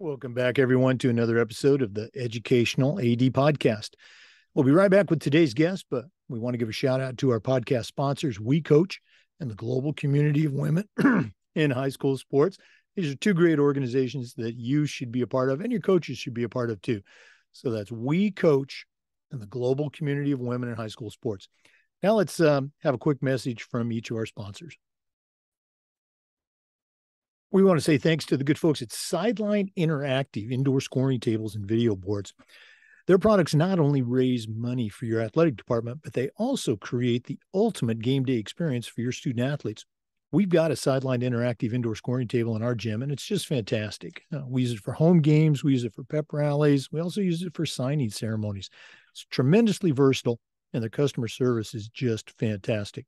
Welcome back, everyone, to another episode of the Educational AD Podcast. We'll be right back with today's guest, but we want to give a shout out to our podcast sponsors, We Coach and the global community of women in high school sports. These are two great organizations that you should be a part of and your coaches should be a part of too. So that's We Coach and the global community of women in high school sports. Now let's have a quick message from each of our sponsors. We want to say thanks to the good folks at Sideline Interactive indoor scoring tables and video boards. Their products not only raise money for your athletic department, but they also create the ultimate game day experience for your student athletes. We've got a Sideline Interactive indoor scoring table in our gym, and it's just fantastic. We use it for home games. We use it for pep rallies. We also use it for signing ceremonies. It's tremendously versatile, and their customer service is just fantastic.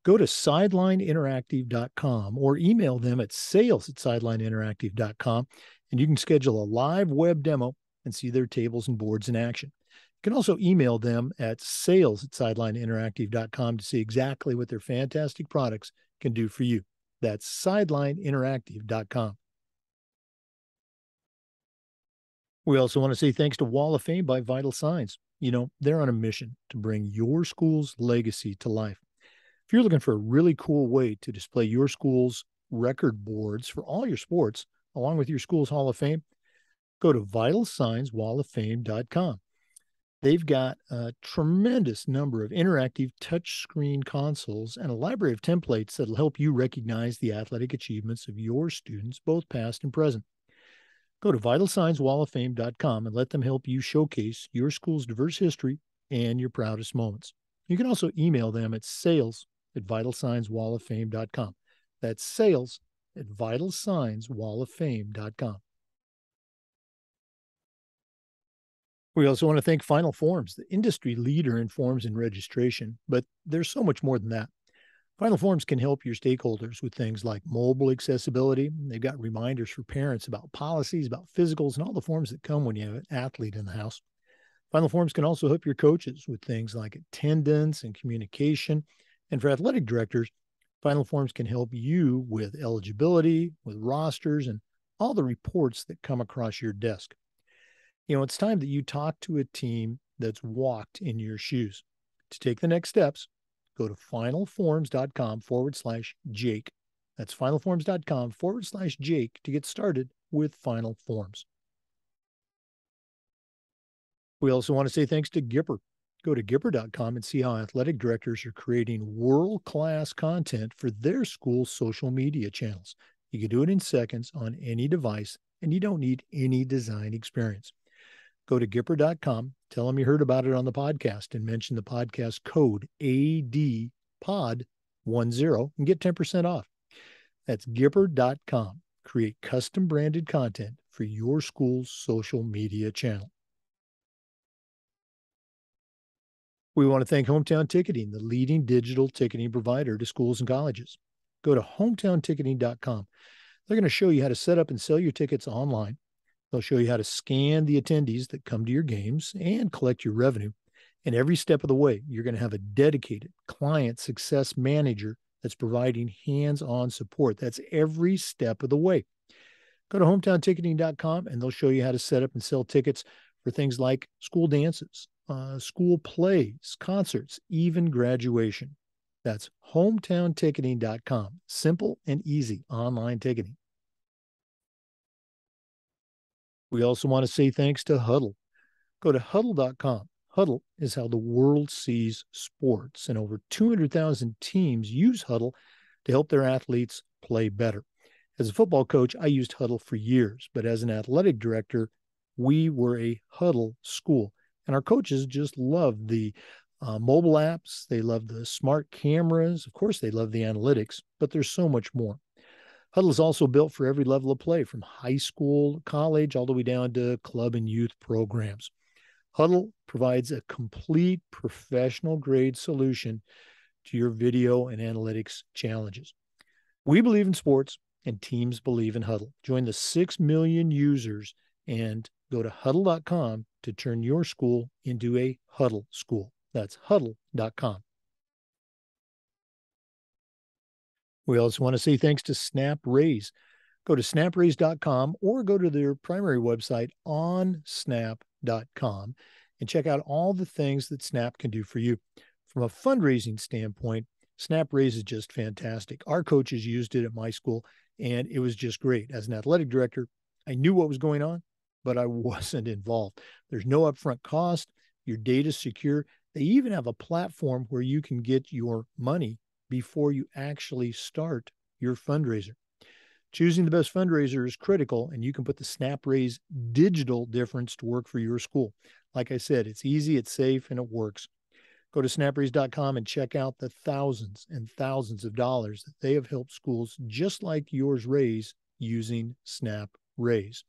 Go to sidelineinteractive.com or email them at sales@sidelineinteractive.com, and you can schedule a live web demo and see their tables and boards in action. You can also email them at sales@sidelineinteractive.com to see exactly what their fantastic products can do for you. That's sidelineinteractive.com. We also want to say thanks to Wall of Fame by Vital Signs. You know, they're on a mission to bring your school's legacy to life. If you're looking for a really cool way to display your school's record boards for all your sports, along with your school's Hall of Fame, go to vitalsignswalloffame.com. They've got a tremendous number of interactive touchscreen consoles and a library of templates that'll help you recognize the athletic achievements of your students, both past and present. Go to vitalsignswalloffame.com and let them help you showcase your school's diverse history and your proudest moments. You can also email them at sales@vitalsignswalloffame.com. That's sales@vitalsignswalloffame.com. We also want to thank Final Forms, the industry leader in forms and registration, but there's so much more than that. Final Forms can help your stakeholders with things like mobile accessibility. They've got reminders for parents about policies, about physicals, and all the forms that come when you have an athlete in the house. Final Forms can also help your coaches with things like attendance and communication. And for athletic directors, Final Forms can help you with eligibility, with rosters, and all the reports that come across your desk. You know, it's time that you talk to a team that's walked in your shoes. To take the next steps, go to finalforms.com/Jake. That's finalforms.com/Jake to get started with Final Forms. We also want to say thanks to Gipper. Go to Gipper.com and see how athletic directors are creating world-class content for their school's social media channels. You can do it in seconds on any device, and you don't need any design experience. Go to Gipper.com, tell them you heard about it on the podcast, and mention the podcast code ADPOD10 and get 10% off. That's Gipper.com. Create custom branded content for your school's social media channel. We want to thank Hometown Ticketing, the leading digital ticketing provider to schools and colleges. Go to hometownticketing.com. They're going to show you how to set up and sell your tickets online. They'll show you how to scan the attendees that come to your games and collect your revenue. And every step of the way, you're going to have a dedicated client success manager that's providing hands-on support. That's every step of the way. Go to hometownticketing.com and they'll show you how to set up and sell tickets for things like school dances, school plays, concerts, even graduation. That's hometownticketing.com. Simple and easy online ticketing. We also want to say thanks to Huddle. Go to huddle.com. Huddle is how the world sees sports, and over 200,000 teams use Huddle to help their athletes play better. As a football coach, I used Huddle for years, but as an athletic director, we were a Huddle school. And our coaches just love the mobile apps. They love the smart cameras. Of course, they love the analytics, but there's so much more. Huddle is also built for every level of play, from high school, college, all the way down to club and youth programs. Huddle provides a complete professional-grade solution to your video and analytics challenges. We believe in sports, and teams believe in Huddle. Join the 6 million users and go to huddle.com to turn your school into a Huddle school. That's huddle.com. We also want to say thanks to Snap Raise. Go to snapraise.com or go to their primary website onsnap.com and check out all the things that Snap can do for you. From a fundraising standpoint, Snap Raise is just fantastic. Our coaches used it at my school, and it was just great. As an athletic director, I knew what was going on, but I wasn't involved. There's no upfront cost. Your data's secure. They even have a platform where you can get your money before you actually start your fundraiser. Choosing the best fundraiser is critical, and you can put the SnapRaise digital difference to work for your school. Like I said, it's easy, it's safe, and it works. Go to snapraise.com and check out the thousands and thousands of dollars that they have helped schools just like yours raise using SnapRaise.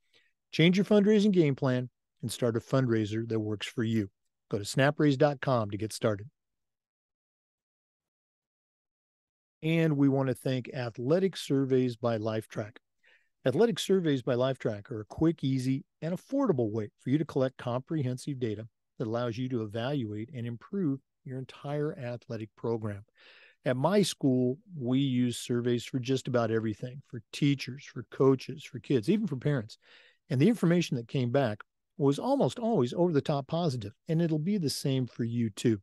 Change your fundraising game plan and start a fundraiser that works for you. Go to snapraise.com to get started. And we want to thank Athletic Surveys by Lifetrack. Athletic Surveys by Lifetrack are a quick, easy, and affordable way for you to collect comprehensive data that allows you to evaluate and improve your entire athletic program. At my school, we use surveys for just about everything, for teachers, for coaches, for kids, even for parents. And the information that came back was almost always over the top positive, and it'll be the same for you too.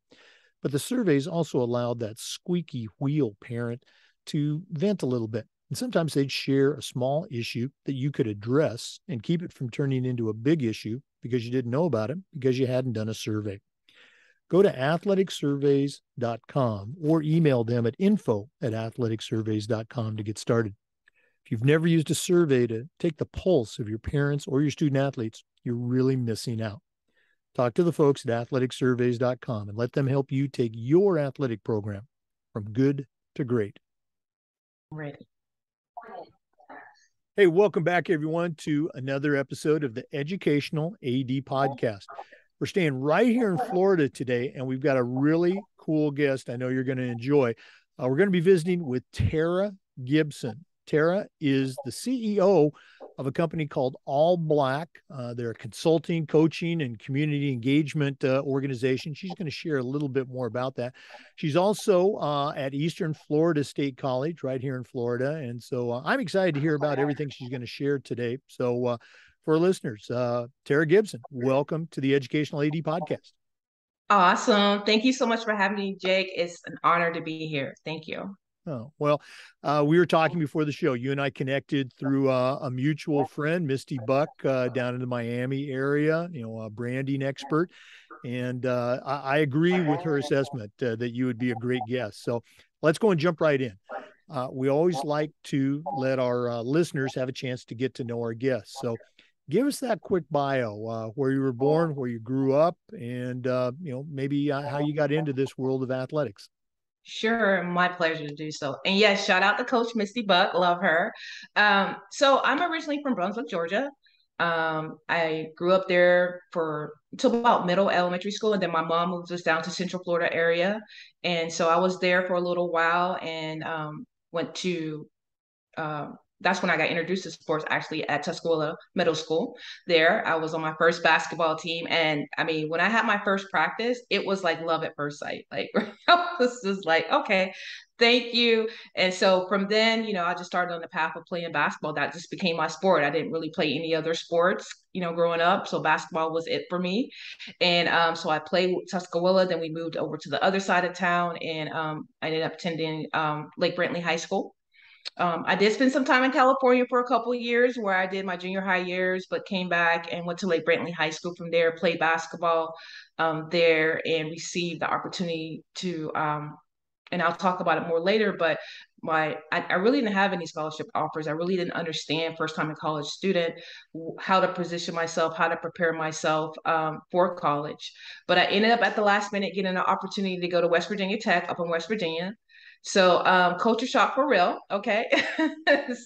But the surveys also allowed that squeaky wheel parent to vent a little bit. And sometimes they'd share a small issue that you could address and keep it from turning into a big issue because you didn't know about it because you hadn't done a survey. Go to athleticsurveys.com or email them at info@athleticsurveys.com to get started. If you've never used a survey to take the pulse of your parents or your student athletes, you're really missing out. Talk to the folks at athleticsurveys.com and let them help you take your athletic program from good to great. Ready. Hey, welcome back, everyone, to another episode of the Educational AD Podcast. We're staying right here in Florida today, and we've got a really cool guest I know you're going to enjoy. We're going to be visiting with Tara Gibson. Tara is the CEO of a company called All Black. They're a consulting, coaching, and community engagement organization. She's going to share a little bit more about that. She's also at Eastern Florida State College right here in Florida. And so I'm excited to hear about everything she's going to share today. So for our listeners, Tara Gibson, welcome to the Educational AD Podcast. Awesome. Thank you so much for having me, Jake. It's an honor to be here. Thank you. Oh, well, we were talking before the show. You and I connected through a mutual friend, Misty Buck, down in the Miami area, a branding expert. And I agree with her assessment that you would be a great guest. So let's go and jump right in. We always like to let our listeners have a chance to get to know our guests. So give us that quick bio, where you were born, where you grew up, and, maybe how you got into this world of athletics. Sure, my pleasure to do so. And yes, shout out to Coach Misty Buck. Love her. So I'm originally from Brunswick, Georgia. I grew up there for till about middle elementary school, and then my mom moved us down to Central Florida area. And so I was there for a little while and went to that's when I got introduced to sports actually at Tuscola Middle School. There, I was on my first basketball team. And I mean, when I had my first practice, it was like love at first sight. Like, this is like, okay, thank you. And so from then, I just started on the path of playing basketball. That just became my sport. I didn't really play any other sports, growing up. So basketball was it for me. And so I played with Tuscola. Then we moved over to the other side of town and I ended up attending Lake Brantley High School. I did spend some time in California for a couple of years where I did my junior high years, but came back and went to Lake Brantley High School from there, played basketball there, and received the opportunity to, and I'll talk about it more later, but I really didn't have any scholarship offers. I really didn't understand first time in college student, how to position myself, how to prepare myself for college. But I ended up at the last minute getting an opportunity to go to West Virginia Tech up in West Virginia. So culture shock for real. Okay.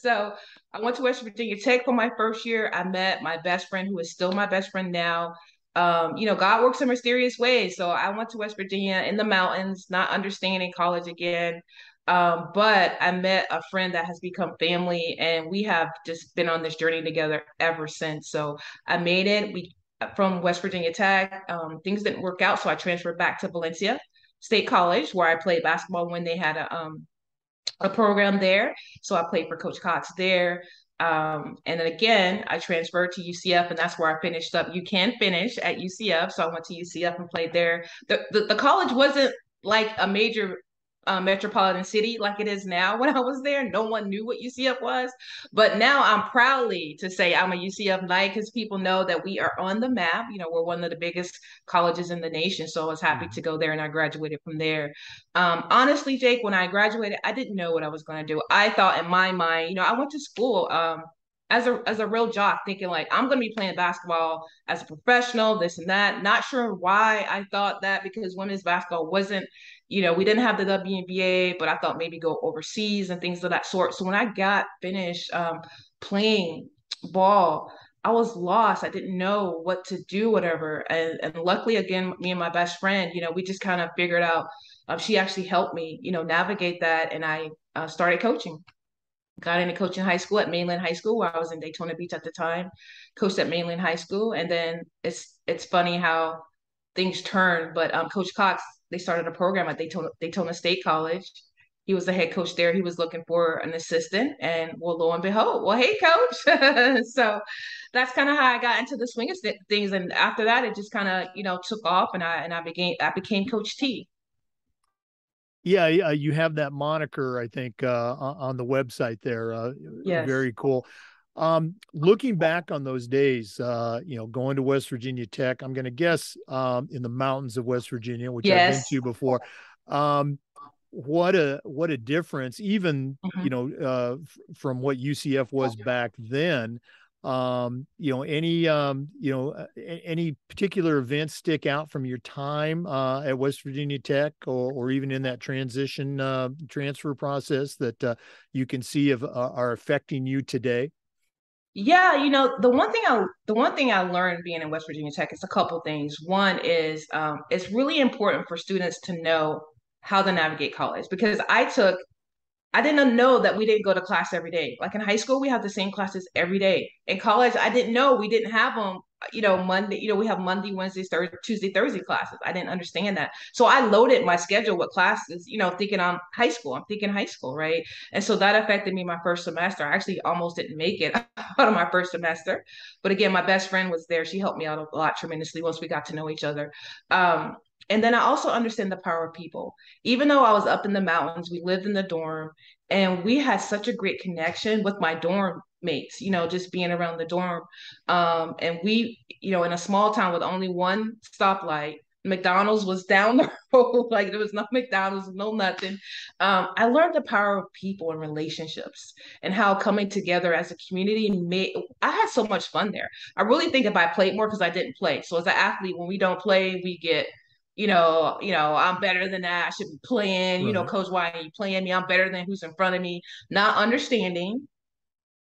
So I went to West Virginia Tech for my first year. I met my best friend who is still my best friend now. God works in mysterious ways. So I went to West Virginia in the mountains, not understanding college again. But I met a friend that has become family and we have just been on this journey together ever since. So I made it. We from West Virginia Tech. Things didn't work out. So I transferred back to Valencia State College where I played basketball when they had a program there. So I played for Coach Cox there. And then again, I transferred to UCF, and that's where I finished up. You can finish at UCF, so I went to UCF and played there. The college wasn't like a major metropolitan city like it is now. When I was there, no one knew what UCF was, but now I'm proudly to say I'm a UCF Knight because people know that we are on the map. You know, we're one of the biggest colleges in the nation, so I was happy to Mhm. go there, and I graduated from there. Honestly, Jake, when I graduated, I didn't know what I was going to do. I thought in my mind, you know, I went to school as a real jock, thinking like I'm going to be playing basketball as a professional, this and that. Not sure why I thought that because women's basketball wasn't, you know, we didn't have the WNBA, but I thought maybe go overseas and things of that sort. So when I got finished playing ball, I was lost. I didn't know what to do, whatever. And luckily, again, me and my best friend, you know, we just kind of figured out. She actually helped me, you know, navigate that, and I started coaching. Got into coaching high school at Mainland High School, where I was in Daytona Beach at the time. Coached at Mainland High School, and then it's funny how things turn. But Coach Cox, they started a program at Daytona State College. He was the head coach there. He was looking for an assistant, and well, lo and behold, well, hey, coach. So that's kind of how I got into the swing of things. And after that, it just kind of took off, and I became Coach T. Yeah, yeah, you have that moniker, I think, on the website there. Yes, Very cool. Looking back on those days, going to West Virginia Tech, I'm going to guess in the mountains of West Virginia, which I've been yes. to before. Um, what a difference, even Mhm. from what UCF was back then. Any particular events stick out from your time at West Virginia Tech, or even in that transition transfer process that you can see are affecting you today? Yeah, the one thing I learned being in West Virginia Tech is a couple things. One is it's really important for students to know how to navigate college because I didn't know that we didn't go to class every day. Like in high school, we have the same classes every day. In college, I didn't know we didn't have them, Monday, we have Monday, Wednesday, Thursday, Tuesday, Thursday classes. I didn't understand that. So I loaded my schedule with classes, thinking I'm high school. I'm thinking high school, right? And so that affected me my first semester. I actually almost didn't make it out of my first semester. But again, my best friend was there. She helped me out a lot tremendously once we got to know each other. And then I also understand the power of people. Even though I was up in the mountains, we lived in the dorm, and we had such a great connection with my dorm mates, just being around the dorm. And we, in a small town with only one stoplight, McDonald's was down the road. Like there was no McDonald's, no nothing. I learned the power of people and relationships and how coming together as a community made. I had so much fun there. I really think if I played more because I didn't play. So as an athlete, when we don't play, we get I'm better than that. I should be playing. Right. Coach, why are you playing me? I'm better than who's in front of me. Not understanding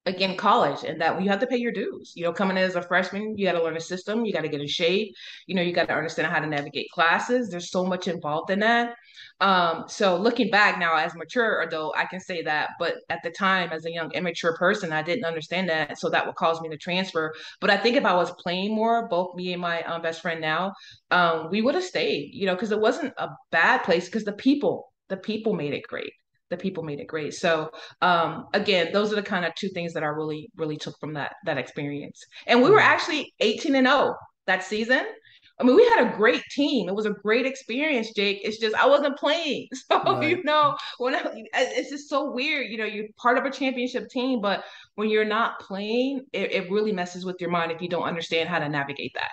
again college and that you have to pay your dues. Coming in as a freshman, you got to learn a system, you got to get in shape, you got to understand how to navigate classes. There's so much involved in that. So looking back now as mature adult, I can say that, but at the time as a young immature person, I didn't understand that, so that would cause me to transfer. But I think if I was playing more, both me and my best friend now, we would have stayed, because it wasn't a bad place because the people made it great. The people made it great. So again, those are the kind of two things that I really, really took from that experience. And we were Right. actually 18-0 that season. I mean, we had a great team. It was a great experience, Jake. It's just I wasn't playing. So, Right. it's just so weird. You're part of a championship team, but when you're not playing, it really messes with your mind if you don't understand how to navigate that.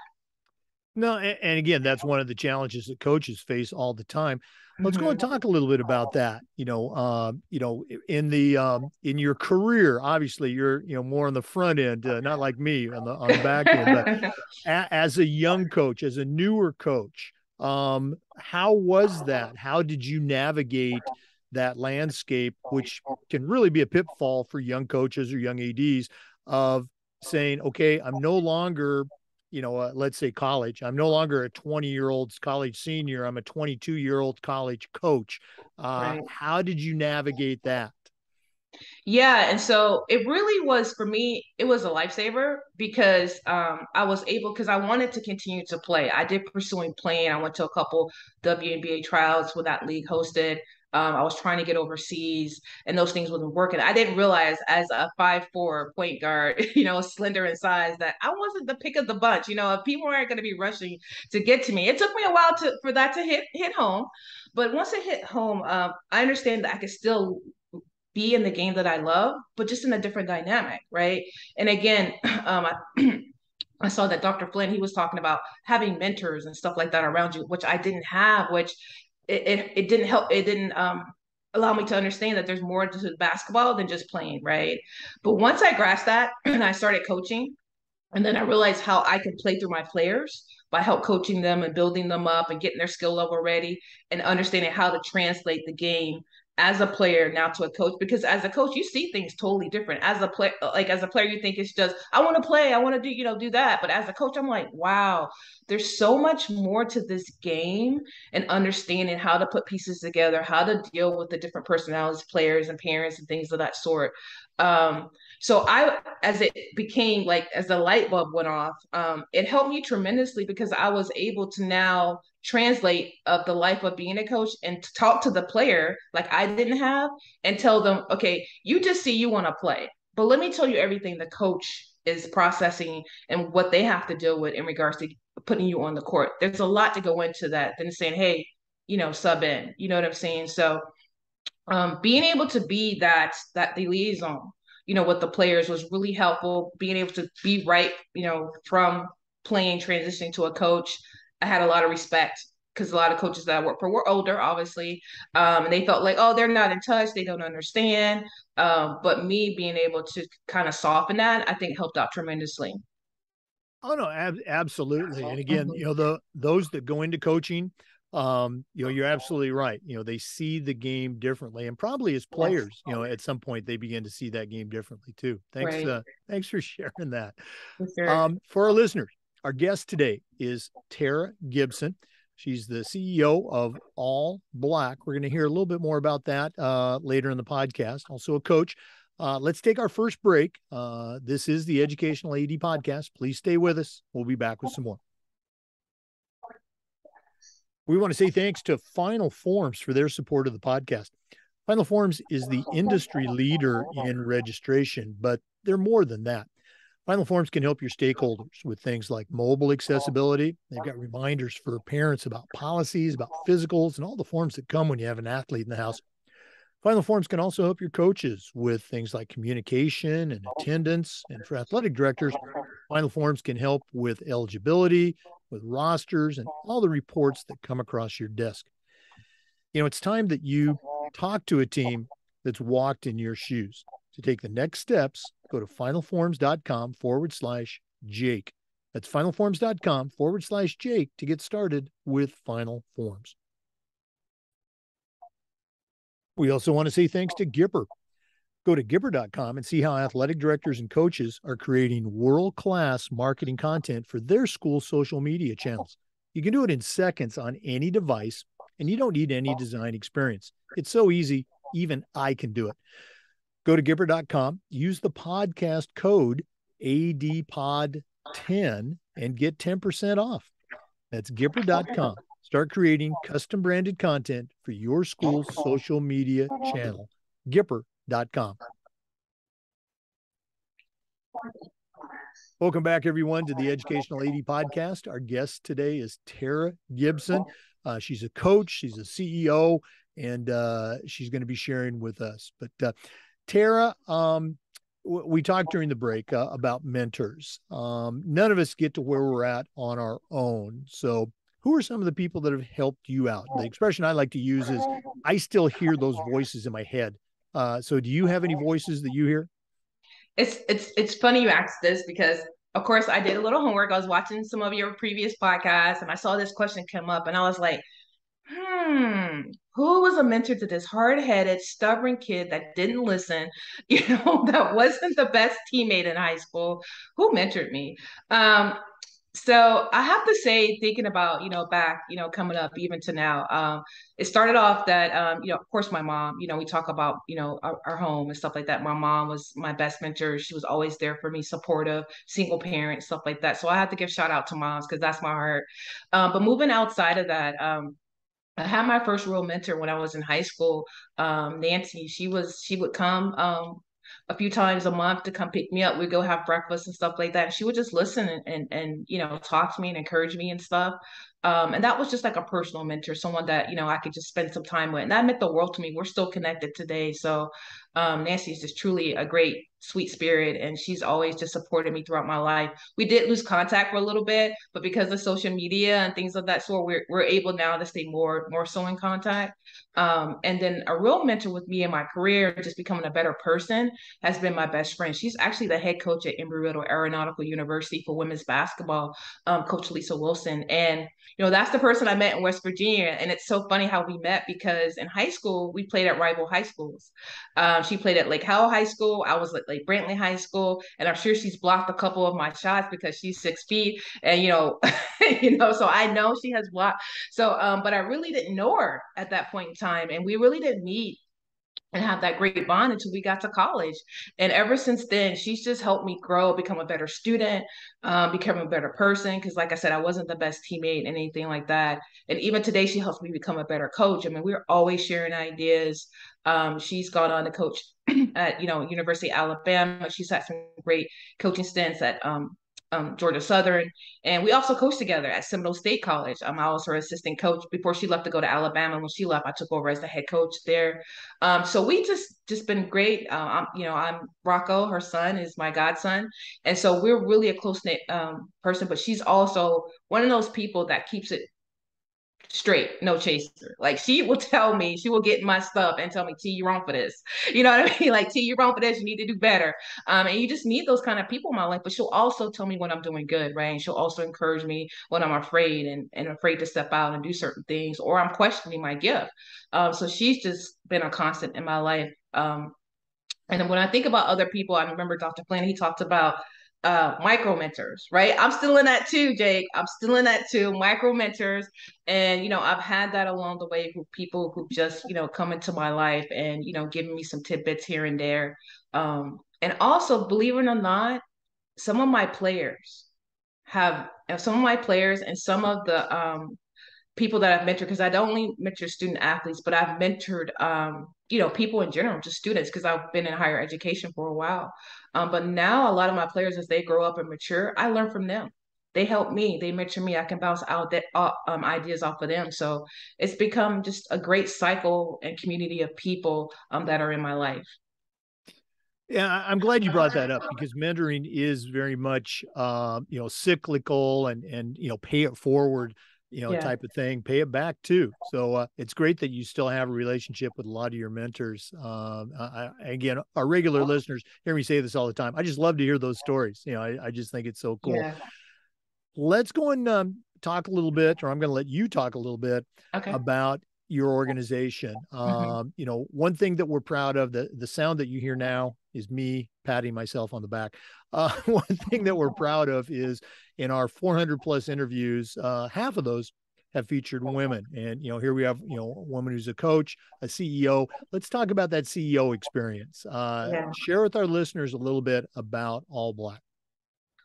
No, and again, that's one of the challenges that coaches face all the time. Let's go and Mhm. talk a little bit about that. In the in your career, obviously you're more on the front end, not like me on the back end, but as a young coach, as a newer coach, how was that? How did you navigate that landscape, which can really be a pitfall for young coaches or young ADs of saying, okay, I'm no longer let's say college. I'm no longer a 20-year-old college senior. I'm a 22-year-old college coach. Right. How did you navigate that? Yeah, and so it really was for me, it was a lifesaver because I was able because I wanted to continue to play. I did pursuing playing. I went to a couple WNBA trials when that league hosted. I was trying to get overseas, and those things wasn't working. I didn't realize as a 5'4" point guard, slender in size, that I wasn't the pick of the bunch. If people aren't going to be rushing to get to me, it took me a while for that to hit home. But once it hit home, I understand that I could still be in the game that I love, but just in a different dynamic, right? And again, I saw that Dr. Flynn, he was talking about having mentors and stuff like that around you, which I didn't have, which it didn't help. It didn't allow me to understand that there's more to basketball than just playing, right? But once I grasped that and I started coaching, and then I realized how I can play through my players by help coaching them and building them up and getting their skill level ready and understanding how to translate the game as a player now to a coach. Because as a coach, you see things totally different. As a player, like as a player, you think it's just, I want to play, I want to do that. But as a coach, I'm like, wow, there's so much more to this game, and understanding how to put pieces together, how to deal with the different personalities, players and parents and things of that sort. Um, so as it became like, as the light bulb went off, it helped me tremendously because I was able to now translate of the life of being a coach and to talk to the player like I didn't have, and tell them, okay, you just see you want to play, but let me tell you everything the coach is processing and what they have to deal with in regards to putting you on the court. There's a lot to go into that than saying, hey, sub in, you know what I'm saying? So being able to be that the liaison, with the players was really helpful. Being able to be right, from playing transitioning to a coach, I had a lot of respect because a lot of coaches that I work for were older, obviously, and they felt like, oh, they're not in touch, they don't understand. But me being able to kind of soften that, I think helped out tremendously. Oh no, absolutely. And again, Mhm. those that go into coaching, you're absolutely right. They see the game differently, and probably as Yes. players, at some point they begin to see that game differently too. Thanks, Right. thanks for sharing that. For sure. For our listeners, our guest today is Tara Gibson. She's the CEO of All Black. We're going to hear a little bit more about that later in the podcast. Also, a coach. Let's take our first break. This is the Educational AD Podcast. Please stay with us. We'll be back with some more. We want to say thanks to Final Forms for their support of the podcast. Final Forms is the industry leader in registration, but they're more than that. Final Forms can help your stakeholders with things like mobile accessibility. They've got reminders for parents about policies, about physicals, and all the forms that come when you have an athlete in the house. Final Forms can also help your coaches with things like communication and attendance. And for athletic directors, Final Forms can help with eligibility, with rosters, and all the reports that come across your desk. It's time that you talk to a team that's walked in your shoes. To take the next steps, go to finalforms.com/Jake. That's finalforms.com/Jake to get started with Final Forms. We also want to say thanks to Gipper. Go to Gipper.com and see how athletic directors and coaches are creating world-class marketing content for their school social media channels. You can do it in seconds on any device, and you don't need any design experience. It's so easy, even I can do it. Go to Gipper.com, use the podcast code ADPOD10 and get 10% off. That's Gipper.com. Start creating custom branded content for your school's social media channel. Gipper.com. Welcome back, everyone, to the Educational AD Podcast. Our guest today is Tara Gibson. She's a coach, she's a CEO, and she's going to be sharing with us. But Tara, we talked during the break about mentors. None of us get to where we're at on our own. So who are some of the people that have helped you out? The expression I like to use is, I still hear those voices in my head. So do you have any voices that you hear? It's funny you asked this because of course I did a little homework. I was watching some of your previous podcasts and I saw this question come up and I was like, hmm, who was a mentor to this hard-headed, stubborn kid that didn't listen, that wasn't the best teammate in high school? Who mentored me? So I have to say, thinking about, back, coming up even to now, it started off that, of course, my mom, we talk about, our home and stuff like that. My mom was my best mentor. She was always there for me, supportive, single parent, stuff like that. So I have to give shout out to moms because that's my heart. But moving outside of that, I had my first real mentor when I was in high school. Nancy, she would come a few times a month to come pick me up. We'd go have breakfast and stuff like that. And she would just listen and you know talk to me and encourage me and stuff. And that was just like a personal mentor, someone that you know I could just spend some time with, and that meant the world to me. We're still connected today. So Nancy is just truly a great, sweet spirit, and she's always just supported me throughout my life. We did lose contact for a little bit, but because of social media and things of that sort, we're able now to stay more so in contact. And then a real mentor with me in my career, just becoming a better person, has been my best friend. She's actually the head coach at Embry-Riddle Aeronautical University for women's basketball, Coach Lisa Wilson. And you know, that's the person I met in West Virginia. And it's so funny how we met because in high school, we played at rival high schools. She played at Lake Howell High School. I was at Lake Brantley High School, and I'm sure she's blocked a couple of my shots because she's 6 feet, and you know, you know, so I know she has blocked. So, but I really didn't know her at that point in time, and we really didn't meet and have that great bond until we got to college. And ever since then, she's just helped me grow, become a better student, become a better person. Because, like I said, I wasn't the best teammate and anything like that. And even today, she helps me become a better coach. I mean, we're always sharing ideas. She's gone on to coach at University of Alabama. She's had some great coaching stints at Georgia Southern, and we also coached together at Seminole State College. I was her assistant coach before she left to go to Alabama. When she left, I took over as the head coach there. So we just been great. I'm Rocco. Her son is my godson, and so we're really a close knit person. But she's also one of those people that keeps it straight, no chaser. Like she will tell me, she will get my stuff and tell me, T, you're wrong for this. You know what I mean? Like, T, you're wrong for this. You need to do better. And you just need those kind of people in my life. But she'll also tell me when I'm doing good, right? And she'll also encourage me when I'm afraid and afraid to step out and do certain things, or I'm questioning my gift. So she's just been a constant in my life. And then when I think about other people, I remember Dr. Flynn, he talked about micro mentors, right? I'm still in that too, Jake. I'm still in that too, micro mentors. And, you know, I've had that along the way with people who just, you know, come into my life and, you know, giving me some tidbits here and there. And also, believe it or not, some of my players some of my players and some of the people that I've mentored, because I don't only mentor student athletes, but I've mentored, people in general, just students, because I've been in higher education for a while. But now a lot of my players, as they grow up and mature, I learn from them. They help me. They mentor me. I can bounce out that ideas off of them. So it's become just a great cycle and community of people that are in my life. Yeah, I'm glad you brought that up because mentoring is very much, cyclical and pay it forward, Yeah. type of thing. Pay it back too. So it's great that you still have a relationship with a lot of your mentors. Again, our regular listeners hear me say this all the time. I just love to hear those stories. I just think it's so cool. Yeah. Let's go and talk a little bit, or I'm going to let you talk a little bit Okay. about your organization. Mm-hmm. One thing that we're proud of, the sound that you hear now is me patting myself on the back. One thing that we're proud of is in our 400 plus interviews, half of those have featured women. And, here we have, a woman who's a coach, a CEO. Let's talk about that CEO experience. Yeah. Share with our listeners a little bit about All Black.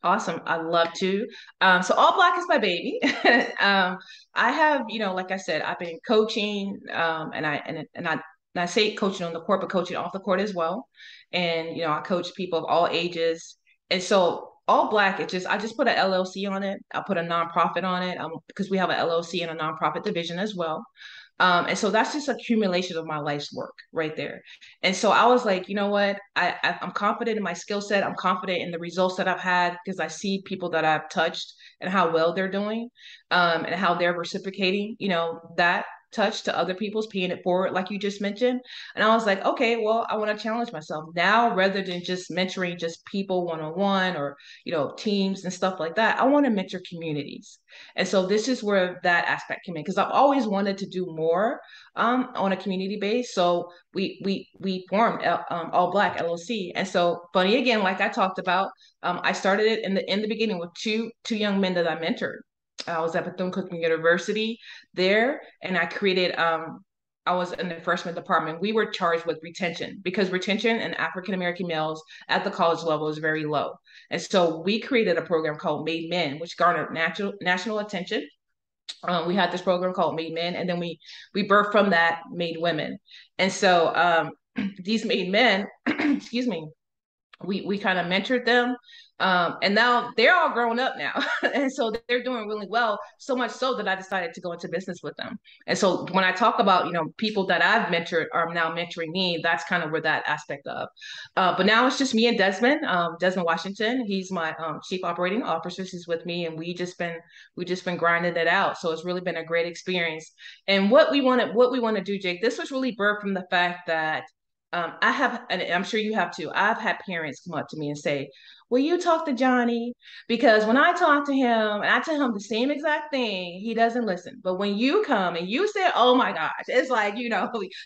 Awesome. I'd love to. So All Black is my baby. I have, like I said, I've been coaching, and I say coaching on the court, but coaching off the court as well. And I coach people of all ages. And so All Black, I just put an LLC on it. I put a nonprofit on it, because we have an LLC and a nonprofit division as well. And so that's just accumulation of my life's work right there. And so I was like, you know what? I'm confident in my skill set. I'm confident in the results that I've had because I see people that I've touched and how well they're doing, and how they're reciprocating, that touch to other people's, paying it forward, like you just mentioned. And I was like, okay, well, I want to challenge myself now rather than just mentoring just people one on one or, teams and stuff like that. I want to mentor communities. And so this is where that aspect came in because I've always wanted to do more on a community base. So we formed All Black LLC. And so funny again, like I talked about, I started it in the beginning with two young men that I mentored. I was at Bethune-Cookman University there, and I was in the freshman department. We were charged with retention because retention in African American males at the college level is very low. And so we created a program called Made Men, which garnered national attention. We had this program called Made Men, and then we birthed from that Made Women. And so these Made Men, excuse me, we kind of mentored them, and now they're all grown up now. And so they're doing really well, so much so that I decided to go into business with them. And so when I talk about, people that I've mentored are now mentoring me, that's kind of where that aspect of, but now it's just me and Desmond Washington. He's my chief operating officer. He's with me, and we just been grinding it out. So it's really been a great experience. And what we want to do, Jake, this was really birthed from the fact that I have, and I'm sure you have too. I've had parents come up to me and say, "Will you talk to Johnny?" Because when I talk to him and I tell him the same exact thing, he doesn't listen. But when you come and you say, "Oh my gosh," it's like,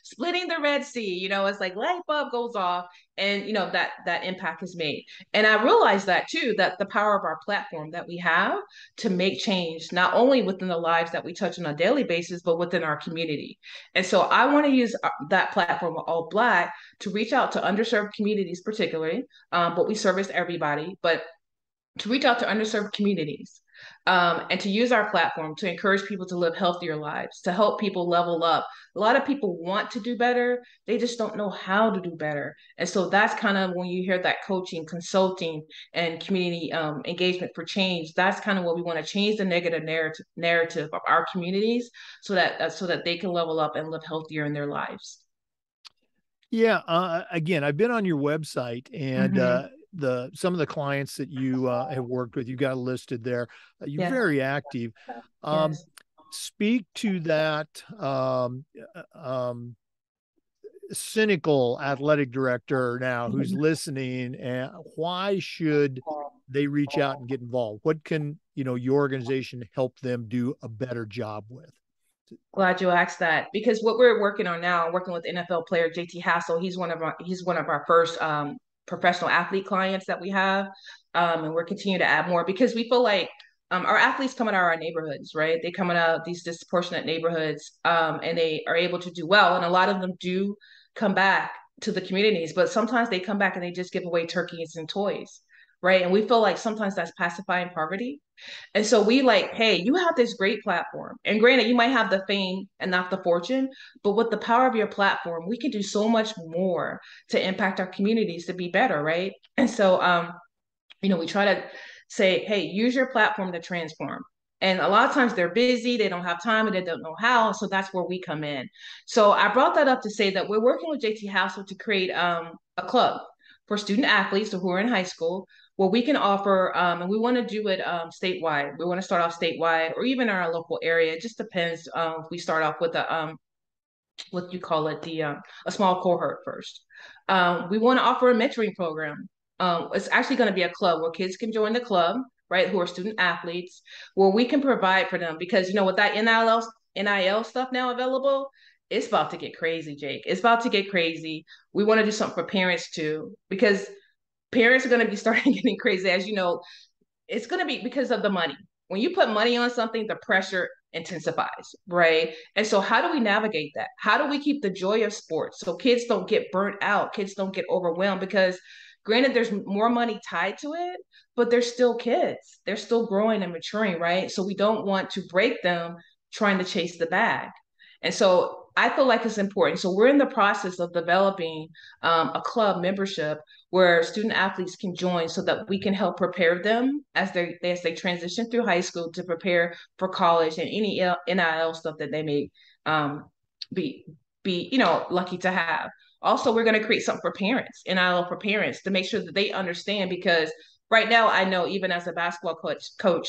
splitting the Red Sea. It's like light bulb goes off, and that impact is made. And I realized that too, that the power of our platform that we have to make change, not only within the lives that we touch on a daily basis, but within our community. And so I want to use that platform of All Black to reach out to underserved communities, particularly, but we service everybody, but to reach out to underserved communities, and to use our platform to encourage people to live healthier lives, to help people level up. A lot of people want to do better, they just don't know how to do better. And so that's kind of when you hear that coaching, consulting, and community engagement for change. That's kind of what we want to change the negative narrative of our communities, so that they can level up and live healthier in their lives. Yeah. Again, I've been on your website, and Mm-hmm. the some of the clients that you have worked with, you got listed there. You're Yeah. very active. Um, Yes. Speak to that cynical athletic director now who's listening, and why should they reach out and get involved? What can your organization help them do a better job with? Glad you asked that, because what we're working on now, working with NFL player JT Hassel, he's one of our first professional athlete clients that we have, and we're continuing to add more because we feel like our athletes come out of our neighborhoods, right? They come out of these disproportionate neighborhoods, and they are able to do well, and a lot of them do come back to the communities, but sometimes they come back and they just give away turkeys and toys, right? And we feel like sometimes that's pacifying poverty. And so we like, hey, you have this great platform. And granted, you might have the fame and not the fortune, but with the power of your platform, we can do so much more to impact our communities to be better, right? And so we try to say, hey, use your platform to transform. And a lot of times they're busy, they don't have time, and they don't know how. So that's where we come in. So I brought that up to say that we're working with JT Housel to create a club for student athletes who are in high school, where we can offer, and we want to do it statewide. We want to start off statewide or even in our local area. It just depends. If we start off with what you call it, the a small cohort first. We want to offer a mentoring program. It's actually going to be a club where kids can join the club, right? Who are student athletes, where we can provide for them because with that NIL stuff now available, it's about to get crazy, Jake. It's about to get crazy. We want to do something for parents too, because parents are going to be starting getting crazy. As you know, it's going to be because of the money. When you put money on something, the pressure intensifies, right? And so, how do we navigate that? How do we keep the joy of sports so kids don't get burnt out, kids don't get overwhelmed? Because, granted, there's more money tied to it, but they're still kids. They're still growing and maturing, right? So, we don't want to break them trying to chase the bag. And so, I feel like it's important. So, we're in the process of developing a club membership where student athletes can join so that we can help prepare them as they transition through high school to prepare for college and any NIL stuff that they may um, be lucky to have. Also, we're going to create something for parents, NIL for parents, to make sure that they understand, because right now I know even as a basketball coach,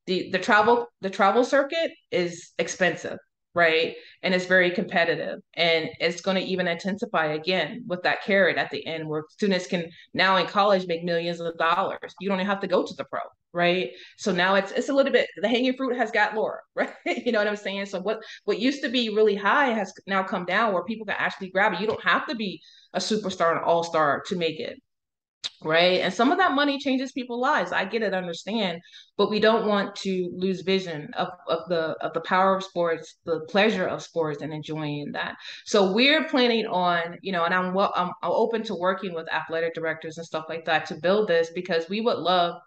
the travel circuit is expensive, right? And it's very competitive. And it's going to even intensify again with that carrot at the end, where students can now in college make millions of dollars. You don't even have to go to the pro, right? So now it's a little bit, the hanging fruit has got lower, right? You know what I'm saying? So what used to be really high has now come down where people can actually grab it. You don't have to be a superstar, an all-star to make it, right? And some of that money changes people's lives. I get it, understand, but we don't want to lose vision of the power of sports, the pleasure of sports, and enjoying that. So we're planning on, and I'm open to working with athletic directors and stuff like that to build this, because we would love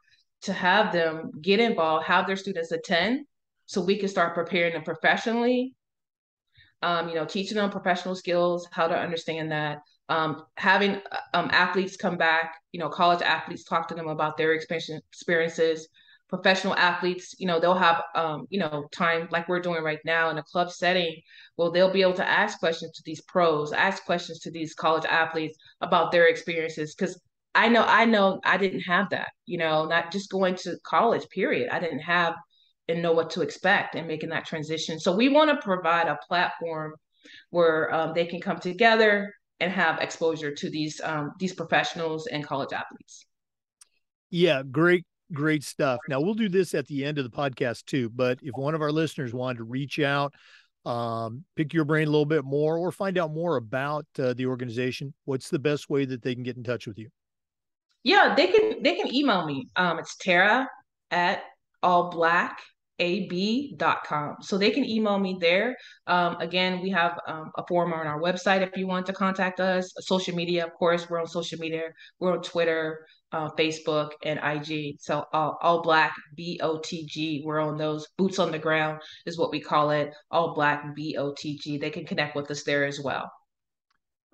to have them get involved, have their students attend, so we can start preparing them professionally, teaching them professional skills, how to understand that. Having athletes come back, college athletes, talk to them about their experiences. Professional athletes, they'll have, time like we're doing right now in a club setting. Well, they'll be able to ask questions to these pros, ask questions to these college athletes about their experiences. Because I know I didn't have that, not just going to college, period. I didn't have and know what to expect and making that transition. So we want to provide a platform where they can come together and have exposure to these professionals and college athletes. Yeah, great stuff. Now we'll do this at the end of the podcast too, but if one of our listeners wanted to reach out, pick your brain a little bit more or find out more about the organization, what's the best way that they can get in touch with you? Yeah, they can email me. It's Tara at allblackab.com. So they can email me there. Again, we have a form on our website if you want to contact us. Social media, of course, we're on social media. We're on Twitter, Facebook, and IG. So all black BOTG. We're on those. Boots on the ground is what we call it. All black BOTG. They can connect with us there as well.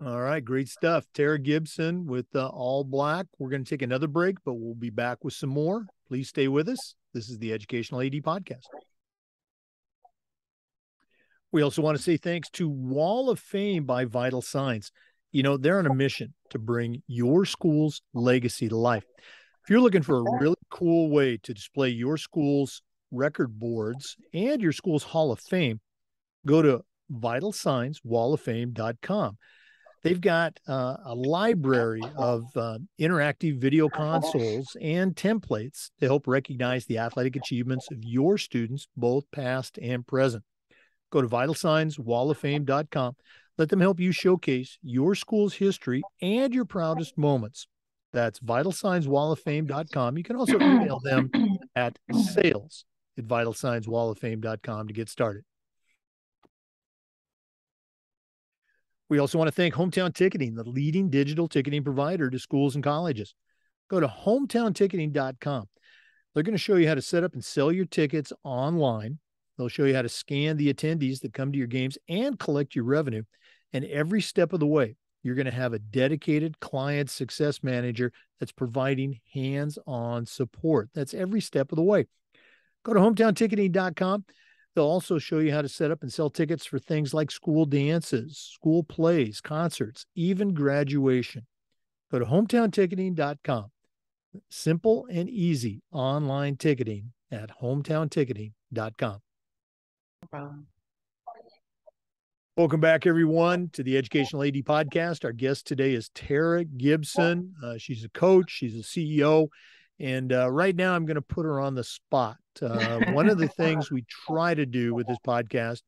All right, great stuff. Tara Gibson with All Black. We're going to take another break, but we'll be back with some more. Please stay with us. This is the Educational AD Podcast. We also want to say thanks to Wall of Fame by Vital Signs. They're on a mission to bring your school's legacy to life. If you're looking for a really cool way to display your school's record boards and your school's Hall of Fame, go to vitalsignswalloffame.com. They've got a library of interactive video consoles and templates to help recognize the athletic achievements of your students, both past and present. Go to vitalsignswalloffame.com. Let them help you showcase your school's history and your proudest moments. That's vitalsignswalloffame.com. You can also email them at sales@vitalsignswalloffame.com to get started. We also want to thank Hometown Ticketing, the leading digital ticketing provider to schools and colleges. Go to hometownticketing.com. They're going to show you how to set up and sell your tickets online. They'll show you how to scan the attendees that come to your games and collect your revenue. And every step of the way, you're going to have a dedicated client success manager that's providing hands-on support. That's every step of the way. Go to hometownticketing.com. They'll also show you how to set up and sell tickets for things like school dances, school plays, concerts, even graduation. Go to hometownticketing.com. Simple and easy online ticketing at hometownticketing.com. No problem. Welcome back, everyone, to the Educational AD Podcast. Our guest today is Tara Gibson. She's a coach. She's a CEO. And right now, I'm going to put her on the spot. One of the things we try to do with this podcast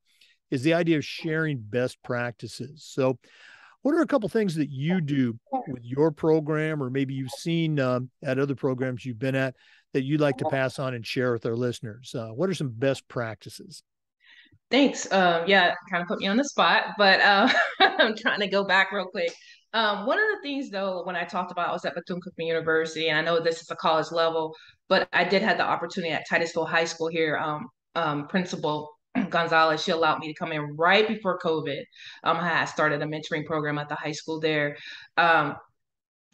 is the idea of sharing best practices. So what are a couple things that you do with your program, or maybe you've seen at other programs you've been at, that you'd like to pass on and share with our listeners? What are some best practices? Thanks. Yeah, kind of put me on the spot, but I'm trying to go back real quick. One of the things, though, when I talked about, I was at Bethune-Cookman University, and I know this is a college level, but I did have the opportunity at Titusville High School here. Principal Gonzalez, she allowed me to come in right before COVID. I had started a mentoring program at the high school there. Um,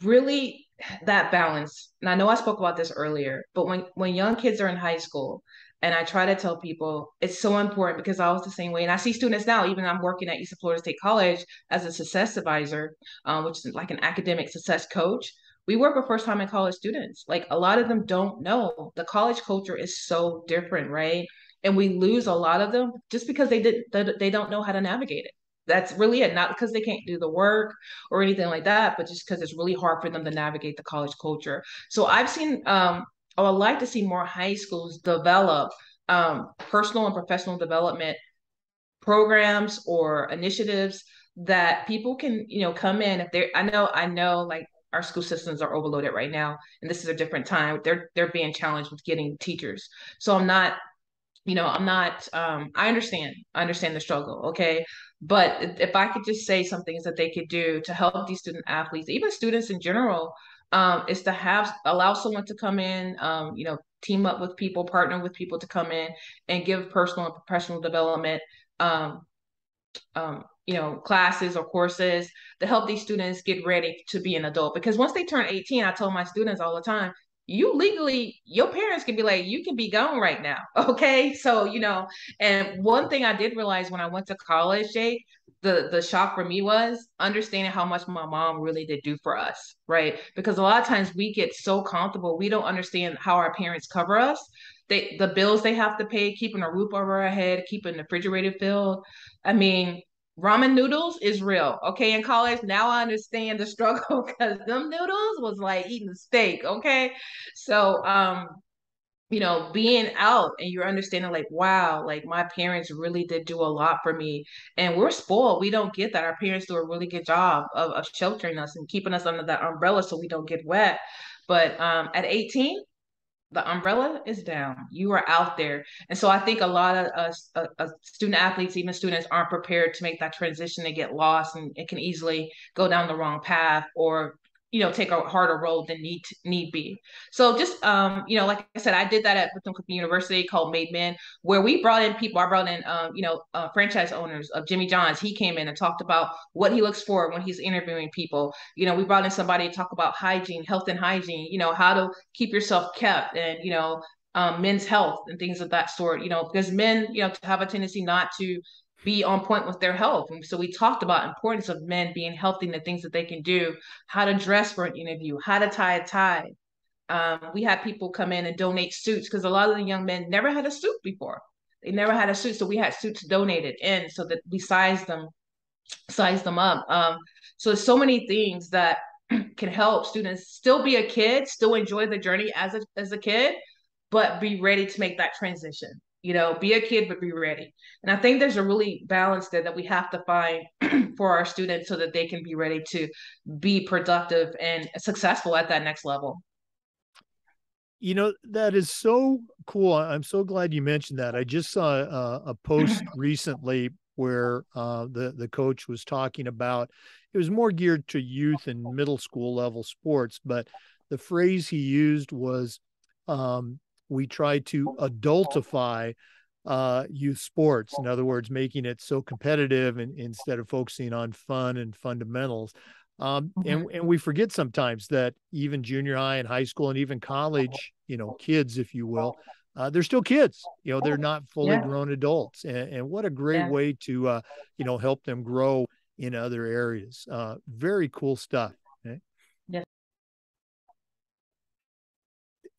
Really, that balance. And I know I spoke about this earlier, but when young kids are in high school, and I try to tell people it's so important because I was the same way, and I see students now. Even I'm working at East Florida State College as a success advisor, which is like an academic success coach. We work with first time in college students. Like a lot of them don't know the college culture is so different, right? And we lose a lot of them just because they don't know how to navigate it. That's really it. Not because they can't do the work or anything like that, but just because it's really hard for them to navigate the college culture. So I've seen, I would like to see more high schools develop personal and professional development programs or initiatives that people can, come in if they're. I know, like our school systems are overloaded right now, and this is a different time. They're being challenged with getting teachers. So I understand the struggle, okay? But if I could just say some things that they could do to help these student athletes, even students in general, is to have allow someone to come in, team up with people, partner with people to come in and give personal and professional development. Um, classes or courses to help these students get ready to be an adult. Because once they turn 18, I tell my students all the time, you legally, your parents can be like, you can be gone right now. Okay. So, and one thing I did realize when I went to college, Jake, the shock for me was understanding how much my mom really did do for us, right? Because a lot of times we get so comfortable, we don't understand how our parents cover us. The bills they have to pay, keeping a roof over our head, keeping the refrigerator filled. I mean, ramen noodles is real. Okay, in college, now I understand the struggle because them noodles was like eating steak. Okay, so being out and you're understanding like, wow, like my parents really did do a lot for me, and we're spoiled. We don't get that. Our parents do a really good job of sheltering us and keeping us under that umbrella so we don't get wet. But at 18, the umbrella is down. You are out there. And so I think a lot of us student athletes, even students, aren't prepared to make that transition and get lost, and it can easily go down the wrong path or take a harder road than need be. So just like I said, I did that at Bethune-Cookman University called Made Men, where we brought in people. I brought in franchise owners of Jimmy John's. He came in and talked about what he looks for when he's interviewing people. We brought in somebody to talk about hygiene, health and hygiene, how to keep yourself kept, and men's health and things of that sort, because men have a tendency not to be on point with their health. And so we talked about importance of men being healthy and the things that they can do, how to dress for an interview, how to tie a tie. We had people come in and donate suits because a lot of the young men never had a suit before. They never had a suit, so we had suits donated in so that we size them up. So there's so many things that can help students still be a kid, still enjoy the journey as a kid, but be ready to make that transition. Be a kid, but be ready. And I think there's a really balance there that we have to find for our students so that they can be ready to be productive and successful at that next level. That is so cool. I'm so glad you mentioned that. I just saw a post recently where the coach was talking about, it was more geared to youth and middle school level sports, but the phrase he used was, we try to adultify youth sports. In other words, making it so competitive and instead of focusing on fun and fundamentals. And we forget sometimes that even junior high and high school and even college, kids, if you will, they're still kids. They're not fully Yeah. grown adults. And what a great Yeah. way to, help them grow in other areas. Very cool stuff. Okay? Yeah.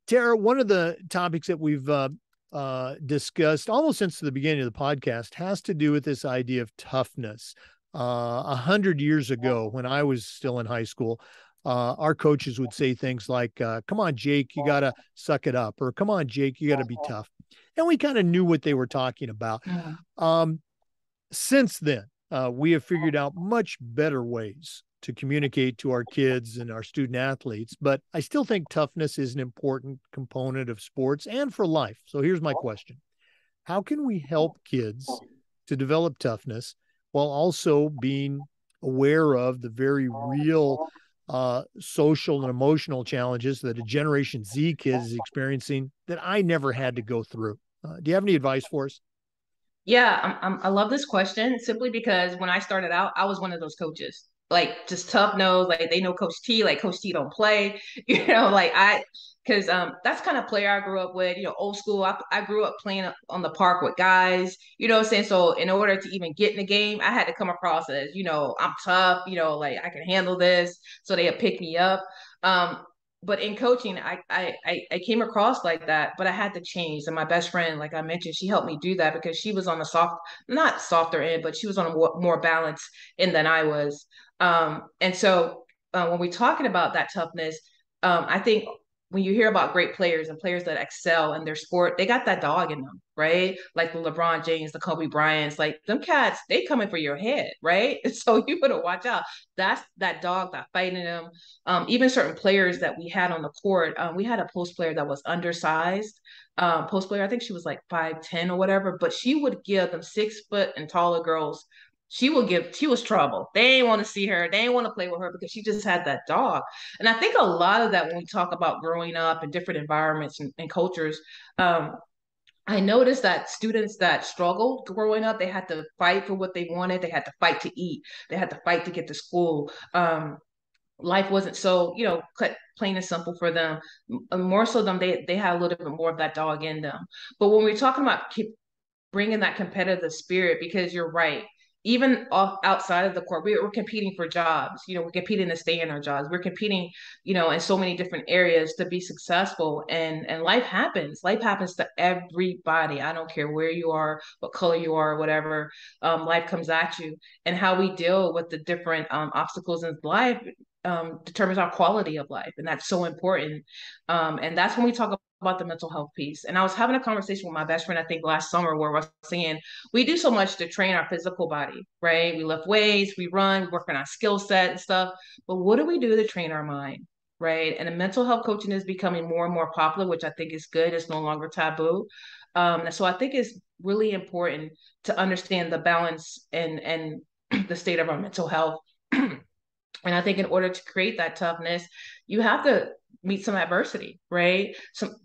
Tara, one of the topics that we've discussed almost since the beginning of the podcast has to do with this idea of toughness. 100 years ago, when I was still in high school, our coaches would say things like, come on, Jake, you got to suck it up, or come on, Jake, you got to be tough. And we kind of knew what they were talking about. Mm-hmm. Since then, we have figured out much better ways to communicate to our kids and our student athletes, but I still think toughness is an important component of sports and for life. So here's my question. How can we help kids to develop toughness while also being aware of the very real social and emotional challenges that a Generation Z kid is experiencing that I never had to go through? Do you have any advice for us? Yeah, I love this question simply because when I started out, I was one of those coaches, like just tough nose, like they know Coach T, like Coach T don't play, because that's kind of player I grew up with, old school. I grew up playing on the park with guys, what I'm saying? So in order to even get in the game, I had to come across as, I'm tough, like I can handle this, so they had pick me up. But in coaching, I came across like that, but I had to change. And my best friend, like I mentioned, she helped me do that because she was on the not softer end, but she was on a more balanced end than I was. And so when we're talking about that toughness, I think when you hear about great players and players that excel in their sport, they got that dog in them, right? Like the LeBron James, the Kobe Bryants, like them cats, they coming for your head, right? So you better watch out. That's that dog that fighting them. Even certain players that we had on the court, we had a post player that was undersized. Post player, I think she was like 5'10" or whatever, but she would give them 6 foot and taller girls she was trouble. They didn't want to see her. They didn't want to play with her because she just had that dog. And I think a lot of that when we talk about growing up in different environments and cultures, um, I noticed that students that struggled growing up, they had to fight for what they wanted. They had to fight to eat. They had to fight to get to school. Life wasn't so, plain and simple for them. More so them, they had a little bit more of that dog in them. But when we're talking about bringing that competitive spirit, because you're right, even outside of the court, we're competing for jobs. We're competing to stay in our jobs. We're competing, in so many different areas to be successful. And life happens. Life happens to everybody. I don't care where you are, what color you are, whatever. Life comes at you, and how we deal with the different obstacles in life determines our quality of life, and that's so important. And that's when we talk about the mental health piece. And I was having a conversation with my best friend, I think last summer, where we're saying we do so much to train our physical body, right? We lift weights, we run, we work on our skill set and stuff. But what do we do to train our mind? Right. And the mental health coaching is becoming more and more popular, which I think is good. It's no longer taboo. And so I think it's really important to understand the balance and the state of our mental health. And I think in order to create that toughness, you have to meet some adversity, right?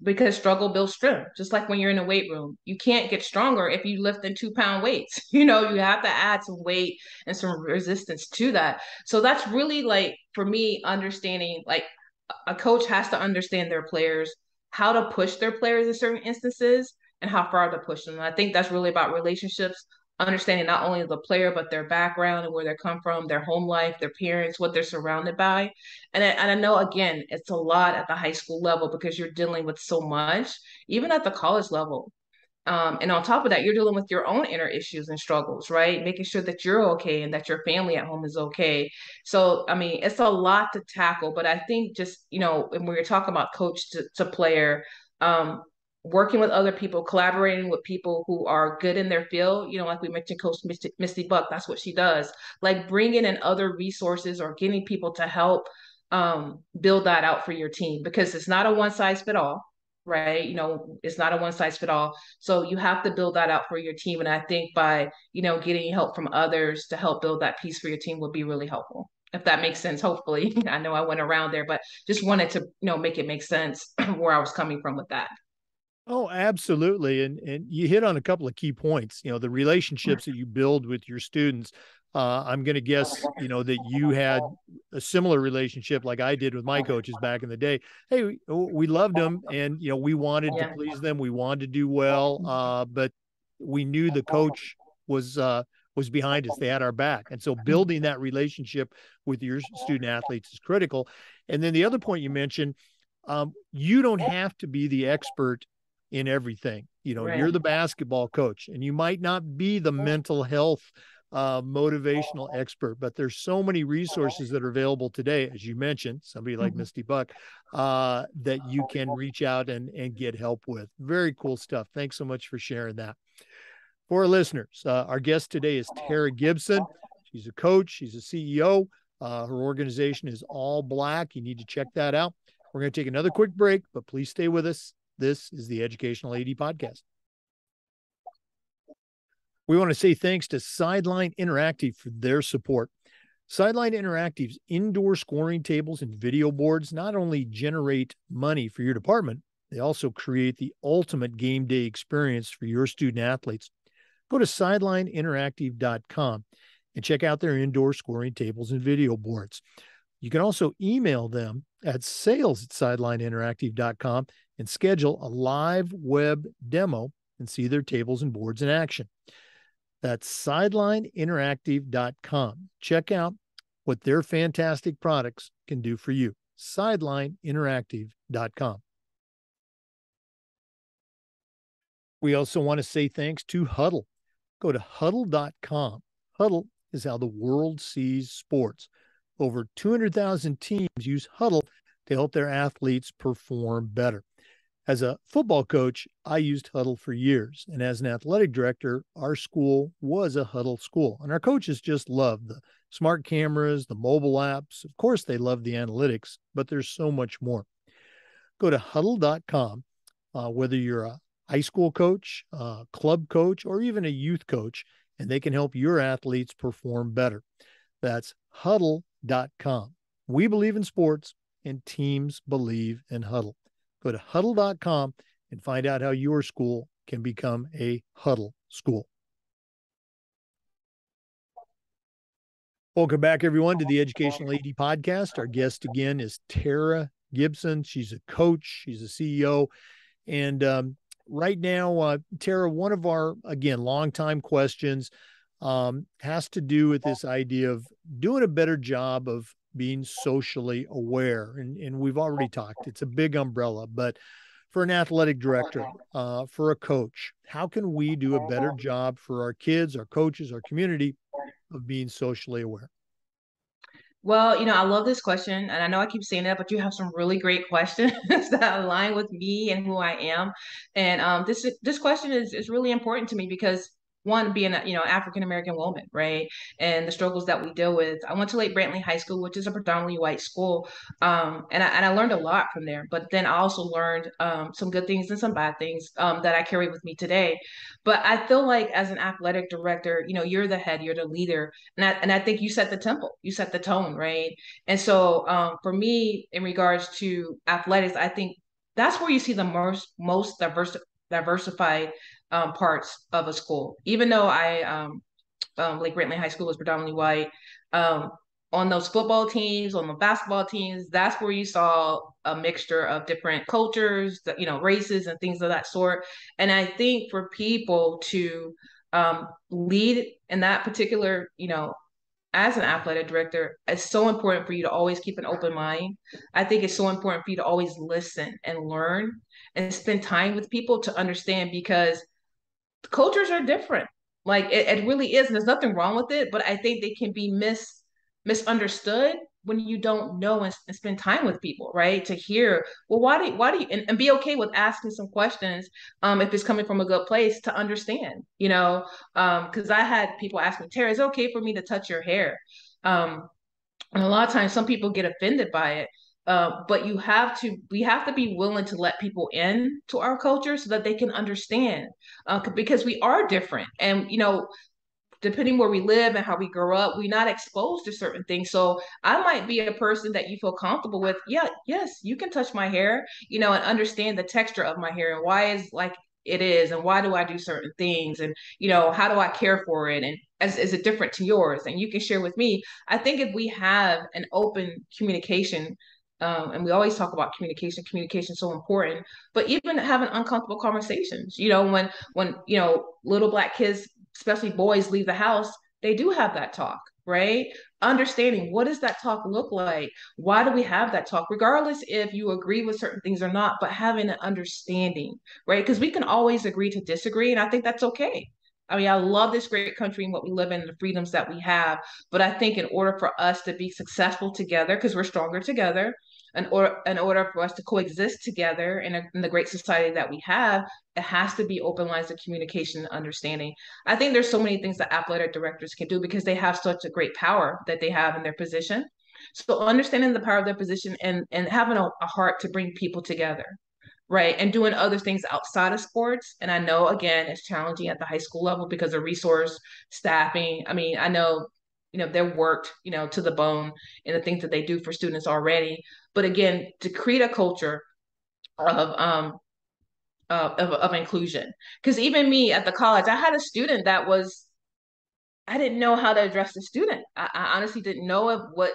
Because struggle builds strength. Just like when you're in a weight room, you can't get stronger if you lift in 2 pound weights. You have to add some weight and some resistance to that. So that's really like for me, understanding like a coach has to understand their players, how to push their players in certain instances, and how far to push them. And I think that's really about relationships, understanding not only the player but their background and where they come from, their home life, their parents, what they're surrounded by. And I know again, it's a lot at the high school level because you're dealing with so much, even at the college level. And on top of that, you're dealing with your own inner issues and struggles, right? Making sure that you're okay and that your family at home is okay. So, I mean, it's a lot to tackle, but I think just, when we're talking about coach to player, um, working with other people, collaborating with people who are good in their field, like we mentioned, Coach Misty Buck, that's what she does. Like bringing in other resources or getting people to help build that out for your team because it's not a one size fit all, right? It's not a one size fit all. So you have to build that out for your team. And I think by, getting help from others to help build that piece for your team would be really helpful. If that makes sense, hopefully. I know I went around there, but just wanted to, make it make sense where I was coming from with that. Oh, absolutely. And you hit on a couple of key points. The relationships that you build with your students. I'm going to guess, that you had a similar relationship like I did with my coaches back in the day. Hey, we loved them and, we wanted to Yeah. please them. We wanted to do well. But we knew the coach was, was behind us. They had our back. And so building that relationship with your student athletes is critical. And then the other point you mentioned, you don't have to be the expert in everything. You're Right. the basketball coach and you might not be the mental health motivational expert, but there's so many resources that are available today, as you mentioned, somebody like Mhm. Misty Buck, that you can reach out and get help with. Very cool stuff. Thanks so much for sharing that. For our listeners, our guest today is Tara Gibson. She's a coach, she's a CEO. Her organization is All Black. You need to check that out. We're going to take another quick break, but please stay with us. This is the Educational AD Podcast. We want to say thanks to Sideline Interactive for their support. Sideline Interactive's indoor scoring tables and video boards not only generate money for your department, they also create the ultimate game day experience for your student athletes. Go to sidelineinteractive.com and check out their indoor scoring tables and video boards. You can also email them at sales@sidelineinteractive.com and schedule a live web demo and see their tables and boards in action. That's sidelineinteractive.com. Check out what their fantastic products can do for you. Sidelineinteractive.com. We also want to say thanks to Huddle. Go to huddle.com. Huddle is how the world sees sports. Over 200,000 teams use Huddle to help their athletes perform better. As a football coach, I used Huddle for years. And as an athletic director, our school was a Huddle school. And our coaches just loved the smart cameras, the mobile apps. Of course, they love the analytics, but there's so much more. Go to huddle.com, whether you're a high school coach, club coach, or even a youth coach, and they can help your athletes perform better. That's huddle.com. We believe in sports, and teams believe in Huddle. Go to huddle.com and find out how your school can become a Huddle school. Welcome back, everyone, to the Educational AD Podcast. Our guest again is Tara Gibson. She's a coach, she's a CEO. And right now, Tara, one of our, again, longtime questions has to do with this idea of doing a better job of being socially aware. And we've already talked, it's a big umbrella, but for an athletic director, for a coach, how can we do a better job for our kids, our coaches, our community of being socially aware? Well, I love this question, and I know I keep saying that, but you have some really great questions that align with me and who I am. And this question is really important to me because one, being a African American woman, right, and the struggles that we deal with. I went to Lake Brantley High School, which is a predominantly white school, and I learned a lot from there. But then I also learned some good things and some bad things that I carry with me today. But I feel like as an athletic director, you're the head, you're the leader, and I think you set the tempo, you set the tone, right? And so for me, in regards to athletics, I think that's where you see the most diversified parts of a school. Even though Lake Brantley High School was predominantly white, um, on those football teams, on the basketball teams, that's where you saw a mixture of different cultures, races and things of that sort. And I think for people to lead in that particular, as an athletic director, it's so important for you to always keep an open mind. I think it's so important for you to always listen and learn and spend time with people to understand because cultures are different. Like it really is. And there's nothing wrong with it, but I think they can be misunderstood when you don't know and spend time with people, right? To hear, well, why do you, and be okay with asking some questions, if it's coming from a good place to understand, because I had people ask me, Tara, is it okay for me to touch your hair? And a lot of times some people get offended by it. But we have to be willing to let people in to our culture so that they can understand, because we are different. And, depending where we live and how we grow up, we're not exposed to certain things. So I might be a person that you feel comfortable with. Yeah, yes, you can touch my hair, and understand the texture of my hair and why is like it is and why do I do certain things and how do I care for it and is it different to yours? And you can share with me. I think if we have an open communication, and we always talk about communication is so important, but even having uncomfortable conversations, when little Black kids, especially boys, leave the house, they do have that talk, right? Understanding, what does that talk look like? Why do we have that talk? Regardless if you agree with certain things or not, but having an understanding, right? Because we can always agree to disagree, and I think that's okay. I mean, I love this great country and what we live in, the freedoms that we have. But I think in order for us to be successful together, because we're stronger together, in order for us to coexist together in the great society that we have, it has to be open lines of communication and understanding. I think there's so many things that athletic directors can do because they have such a great power that they have in their position. So understanding the power of their position and having a heart to bring people together, right? And doing other things outside of sports. And I know, again, it's challenging at the high school level because of resource staffing. I mean, I know, they're worked, to the bone in the things that they do for students already. But again, to create a culture of of inclusion. Because even me at the college, I had a student that was, I didn't know how to address the student. I honestly didn't know of what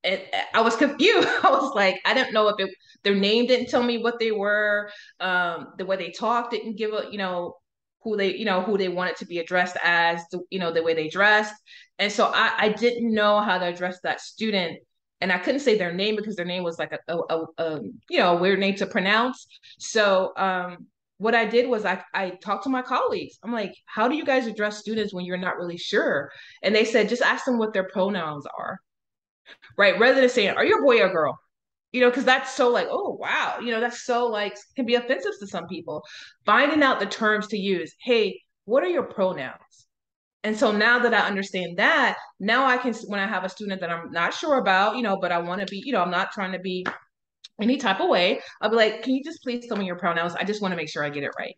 I was confused. I was like, I didn't know if their name didn't tell me what they were. The way they talked didn't give a, who they wanted to be addressed as, the way they dressed. And so I didn't know how to address that student. And I couldn't say their name because their name was like a weird name to pronounce. So what I did was I talked to my colleagues. I'm like, how do you guys address students when you're not really sure? And they said, just ask them what their pronouns are, right? Rather than saying, are you a boy or a girl? Because that's so like, oh, wow. That's so like, can be offensive to some people. Finding out the terms to use. Hey, what are your pronouns? And so now that I understand that, now I can, when I have a student that I'm not sure about, but I want to be, I'm not trying to be any type of way, I'll be like, can you just please tell me your pronouns? I just want to make sure I get it right.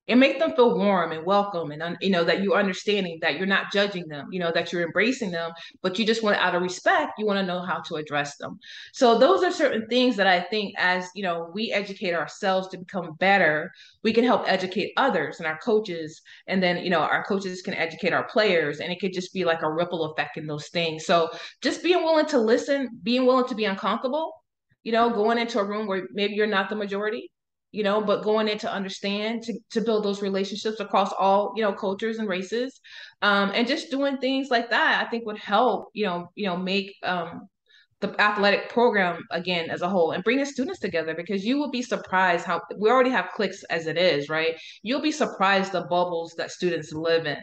and make them feel warm and welcome and that you're understanding, that you're not judging them, that you're embracing them, but you just want, out of respect, you want to know how to address them. So those are certain things that I think, as we educate ourselves to become better, we can help educate others and our coaches, and then our coaches can educate our players, and it could just be like a ripple effect in those things. So just being willing to listen, being willing to be uncomfortable, going into a room where maybe you're not the majority, but going in to understand, to build those relationships across all, cultures and races, and just doing things like that, I think would help, make the athletic program again as a whole, and bring the students together, because you will be surprised how we already have cliques as it is, right? You'll be surprised the bubbles that students live in,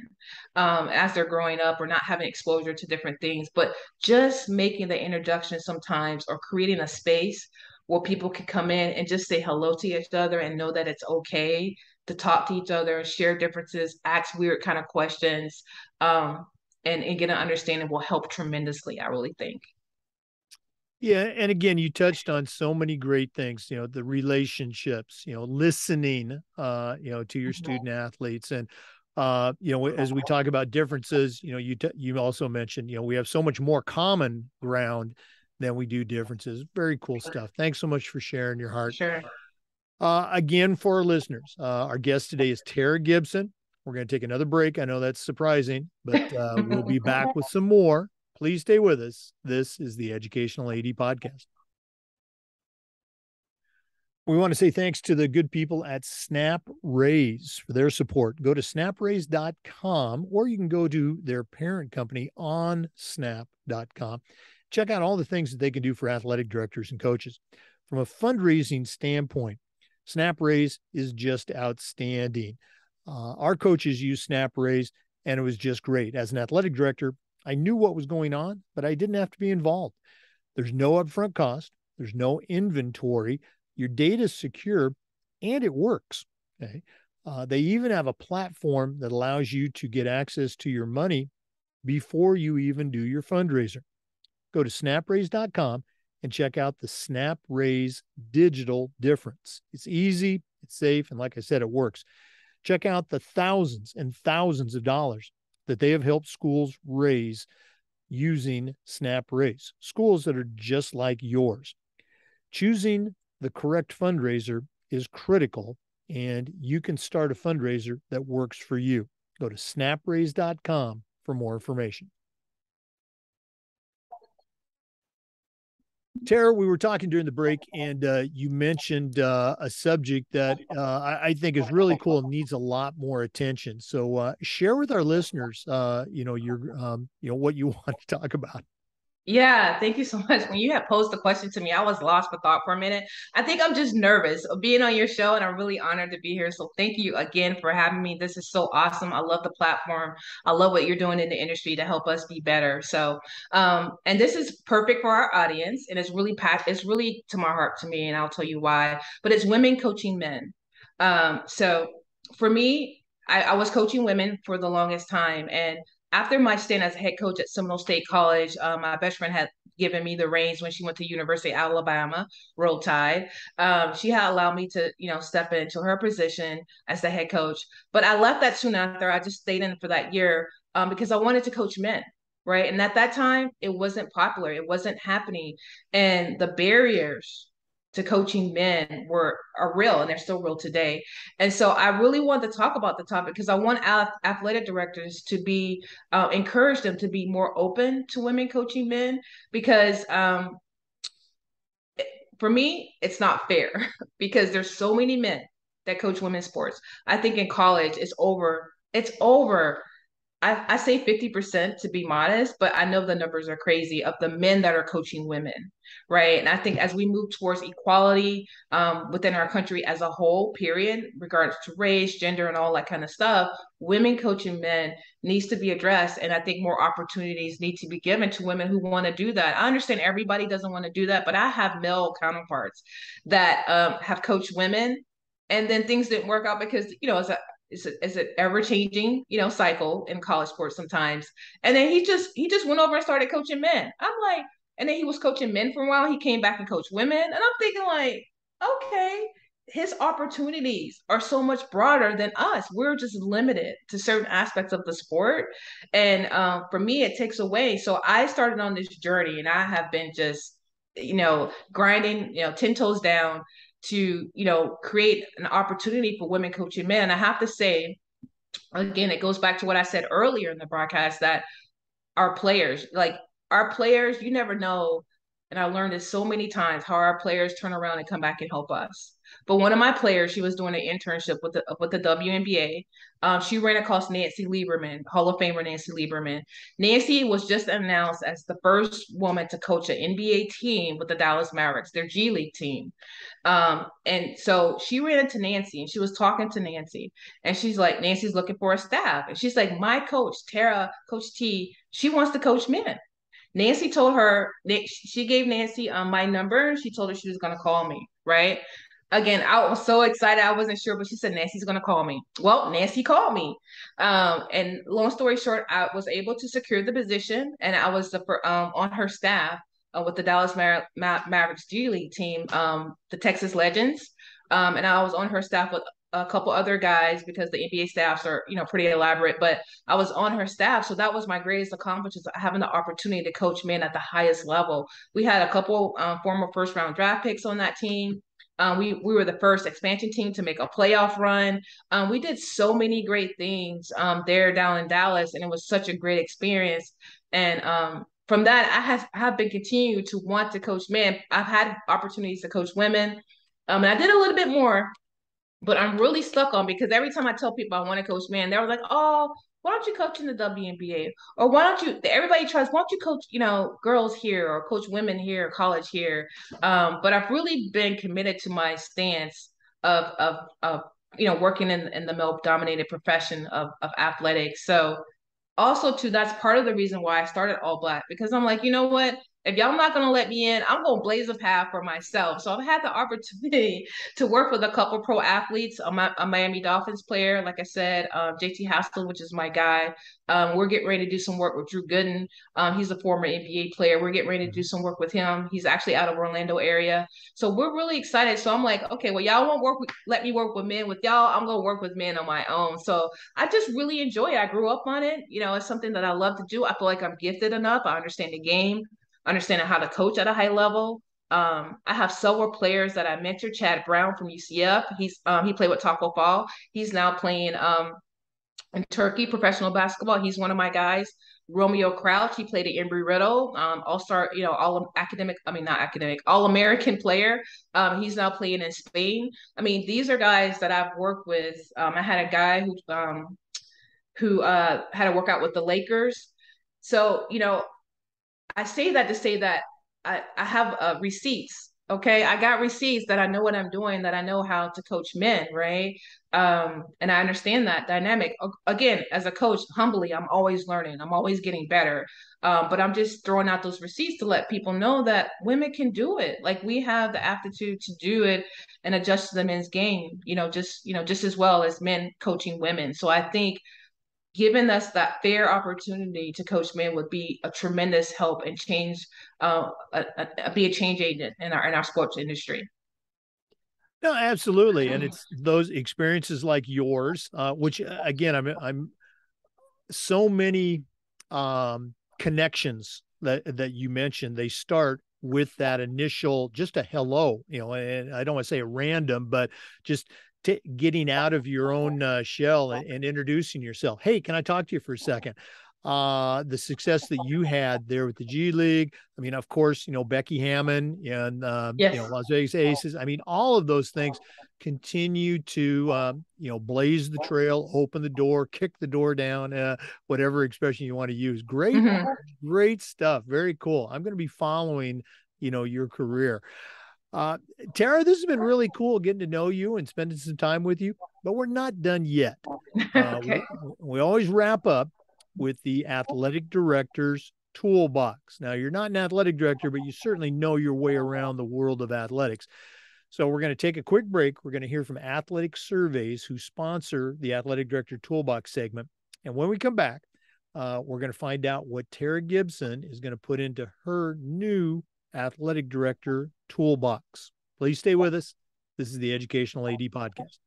as they're growing up or not having exposure to different things. But just making the introduction sometimes, or creating a space where people can come in and just say hello to each other and know that it's okay to talk to each other, share differences, ask weird kind of questions, and get an understanding will help tremendously, I really think. Yeah, and again, you touched on so many great things, the relationships, listening, to your student athletes. And as we talk about differences, you also mentioned, we have so much more common ground than we do differences. Very cool stuff. Thanks so much for sharing your heart. Sure. Again, for our listeners, our guest today is Tara Gibson. We're going to take another break. I know that's surprising, but we'll be back with some more. Please stay with us. This is the Educational AD Podcast. We want to say thanks to the good people at Snap Raise for their support. Go to snapraise.com, or you can go to their parent company on snap.com. Check out all the things that they can do for athletic directors and coaches. From a fundraising standpoint, Snap Raise is just outstanding. Our coaches use Snap Raise, and it was just great. As an athletic director, I knew what was going on, but I didn't have to be involved. There's no upfront cost. There's no inventory. Your data is secure, and it works. Okay. They even have a platform that allows you to get access to your money before you even do your fundraiser. Go to snapraise.com and check out the SnapRaise digital difference. It's easy, it's safe, and like I said, it works. Check out the thousands and thousands of dollars that they have helped schools raise using SnapRaise, schools that are just like yours. Choosing the correct fundraiser is critical, and you can start a fundraiser that works for you. Go to snapraise.com for more information. Tara, we were talking during the break, and you mentioned a subject that I think is really cool and needs a lot more attention. So, share with our listeners, what you want to talk about. Yeah, thank you so much. When you had posed the question to me, I was lost for thought for a minute. I think I'm just nervous of being on your show, and I'm really honored to be here. So thank you again for having me. This is so awesome. I love the platform. I love what you're doing in the industry to help us be better. So, and this is perfect for our audience, and it's really packed. It's really to my heart to me, and I'll tell you why. But it's women coaching men. So for me, I was coaching women for the longest time, and after my stint as a head coach at Seminole State College, my best friend had given me the reins when she went to University of Alabama, Roll Tide. She had allowed me to, step into her position as the head coach. But I left that soon after. I just stayed in for that year, because I wanted to coach men. Right. And at that time, it wasn't popular. It wasn't happening. And the barriers to coaching men are real, and they're still real today. And so I really want to talk about the topic because I want athletic directors to be encourage them to be more open to women coaching men, because for me it's not fair because there's so many men that coach women's sports. I think in college it's over. I say 50% to be modest, but I know the numbers are crazy of the men that are coaching women, right? And I think as we move towards equality within our country as a whole, period, regards to race, gender, and all that kind of stuff, women coaching men needs to be addressed. And I think more opportunities need to be given to women who want to do that. I understand everybody doesn't want to do that, but I have male counterparts that have coached women, and then things didn't work out because, it's an ever changing, cycle in college sports sometimes. And then he just went over and started coaching men. I'm like, and then he was coaching men for a while. He came back and coached women, and I'm thinking like, okay, his opportunities are so much broader than us. We're just limited to certain aspects of the sport. And for me, it takes away. So I started on this journey and I have been just, grinding, 10 toes down to, create an opportunity for women coaching men. And I have to say, again, it goes back to what I said earlier in the broadcast that our players, you never know. And I learned this so many times how our players turn around and come back and help us. But one of my players, she was doing an internship with the WNBA. She ran across Nancy Lieberman, Hall of Famer Nancy Lieberman. Nancy was just announced as the first woman to coach an NBA team with the Dallas Mavericks, their G League team. And so she ran into Nancy and she was talking to Nancy. And she's like, Nancy's looking for a staff. And she's like, my coach, Tara, Coach T, she wants to coach men. Nancy told her, she gave Nancy my number and she told her she was going to call me, right? Again, I was so excited. I wasn't sure, but she said Nancy's going to call me. Well, Nancy called me. And long story short, I was able to secure the position and I was on her staff with the Dallas Mavericks G League team, the Texas Legends. And I was on her staff with a couple other guys because the NBA staffs are, pretty elaborate, but I was on her staff. So that was my greatest accomplishment, having the opportunity to coach men at the highest level. We had a couple former first round draft picks on that team. We were the first expansion team to make a playoff run. We did so many great things there down in Dallas, and it was such a great experience. And from that, I have been continued to want to coach men. I've had opportunities to coach women, and I did a little bit more, but I'm really stuck on because every time I tell people I want to coach men, they're like, "Oh, why don't you coach in the WNBA? Or why don't you?" Everybody tries, "Why don't you coach, girls here or coach women here, college here?" But I've really been committed to my stance of working in the male dominated profession of athletics. So also too, that's part of the reason why I started All Black because I'm like, you know what? If y'all not gonna let me in, I'm gonna blaze a path for myself. So I've had the opportunity to work with a couple pro athletes. A Miami Dolphins player, like I said, JT Haskell, which is my guy. We're getting ready to do some work with Drew Gooden. He's a former NBA player. We're getting ready to do some work with him. He's actually out of Orlando area. So we're really excited. So I'm like, okay, well, y'all won't let me work with men with y'all. I'm gonna work with men on my own. So I just really enjoy it. I grew up on it. It's something that I love to do. I feel like I'm gifted enough. I understand the game, understanding how to coach at a high level. I have several players that I mentored. Chad Brown from UCF. He played with Taco Fall. He's now playing in Turkey professional basketball. He's one of my guys. Romeo Crouch, he played at Embry-Riddle, all-star, all academic, I mean, not academic, all-American player. He's now playing in Spain. I mean, these are guys that I've worked with. I had a guy who had to work out with the Lakers. So, I say that to say that I have receipts. Okay. I got receipts that I know what I'm doing, that I know how to coach men, right? And I understand that dynamic. Again, as a coach, humbly, I'm always learning, I'm always getting better. But I'm just throwing out those receipts to let people know that women can do it. Like we have the aptitude to do it and adjust to the men's game, just as well as men coaching women. So I think giving us that fair opportunity to coach men would be a tremendous help and change, be a change agent in our sports industry. No, absolutely, and it's those experiences like yours, which again, I'm so many connections that you mentioned. They start with that initial, just a hello, and I don't want to say a random, but just getting out of your own shell and introducing yourself. Hey, can I talk to you for a second? The success that you had there with the G League. I mean, of course, Becky Hammond and Yes. Las Vegas Aces. I mean, all of those things continue to blaze the trail, open the door, kick the door down, whatever expression you want to use. Great, Mm-hmm. great stuff. Very cool. I'm going to be following your career. Tara, this has been really cool getting to know you and spending some time with you, but we're not done yet. Okay. We always wrap up with the athletic director's toolbox. Now, you're not an athletic director, but you certainly know your way around the world of athletics. So we're going to take a quick break. We're going to hear from Athletic Surveys, who sponsor the Athletic Director Toolbox segment. And when we come back, we're going to find out what Tara Gibson is going to put into her new athletic director toolbox. Please stay with us. This is the Educational AD Podcast.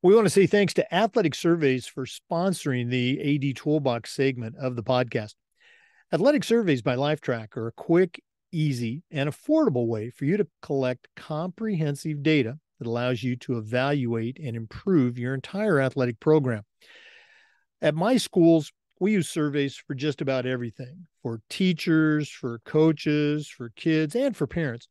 We want to say thanks to Athletic Surveys for sponsoring the AD Toolbox segment of the podcast. Athletic Surveys by Lifetrack are a quick, easy, and affordable way for you to collect comprehensive data that allows you to evaluate and improve your entire athletic program. At my schools, we use surveys for just about everything, for teachers, for coaches, for kids, and for parents.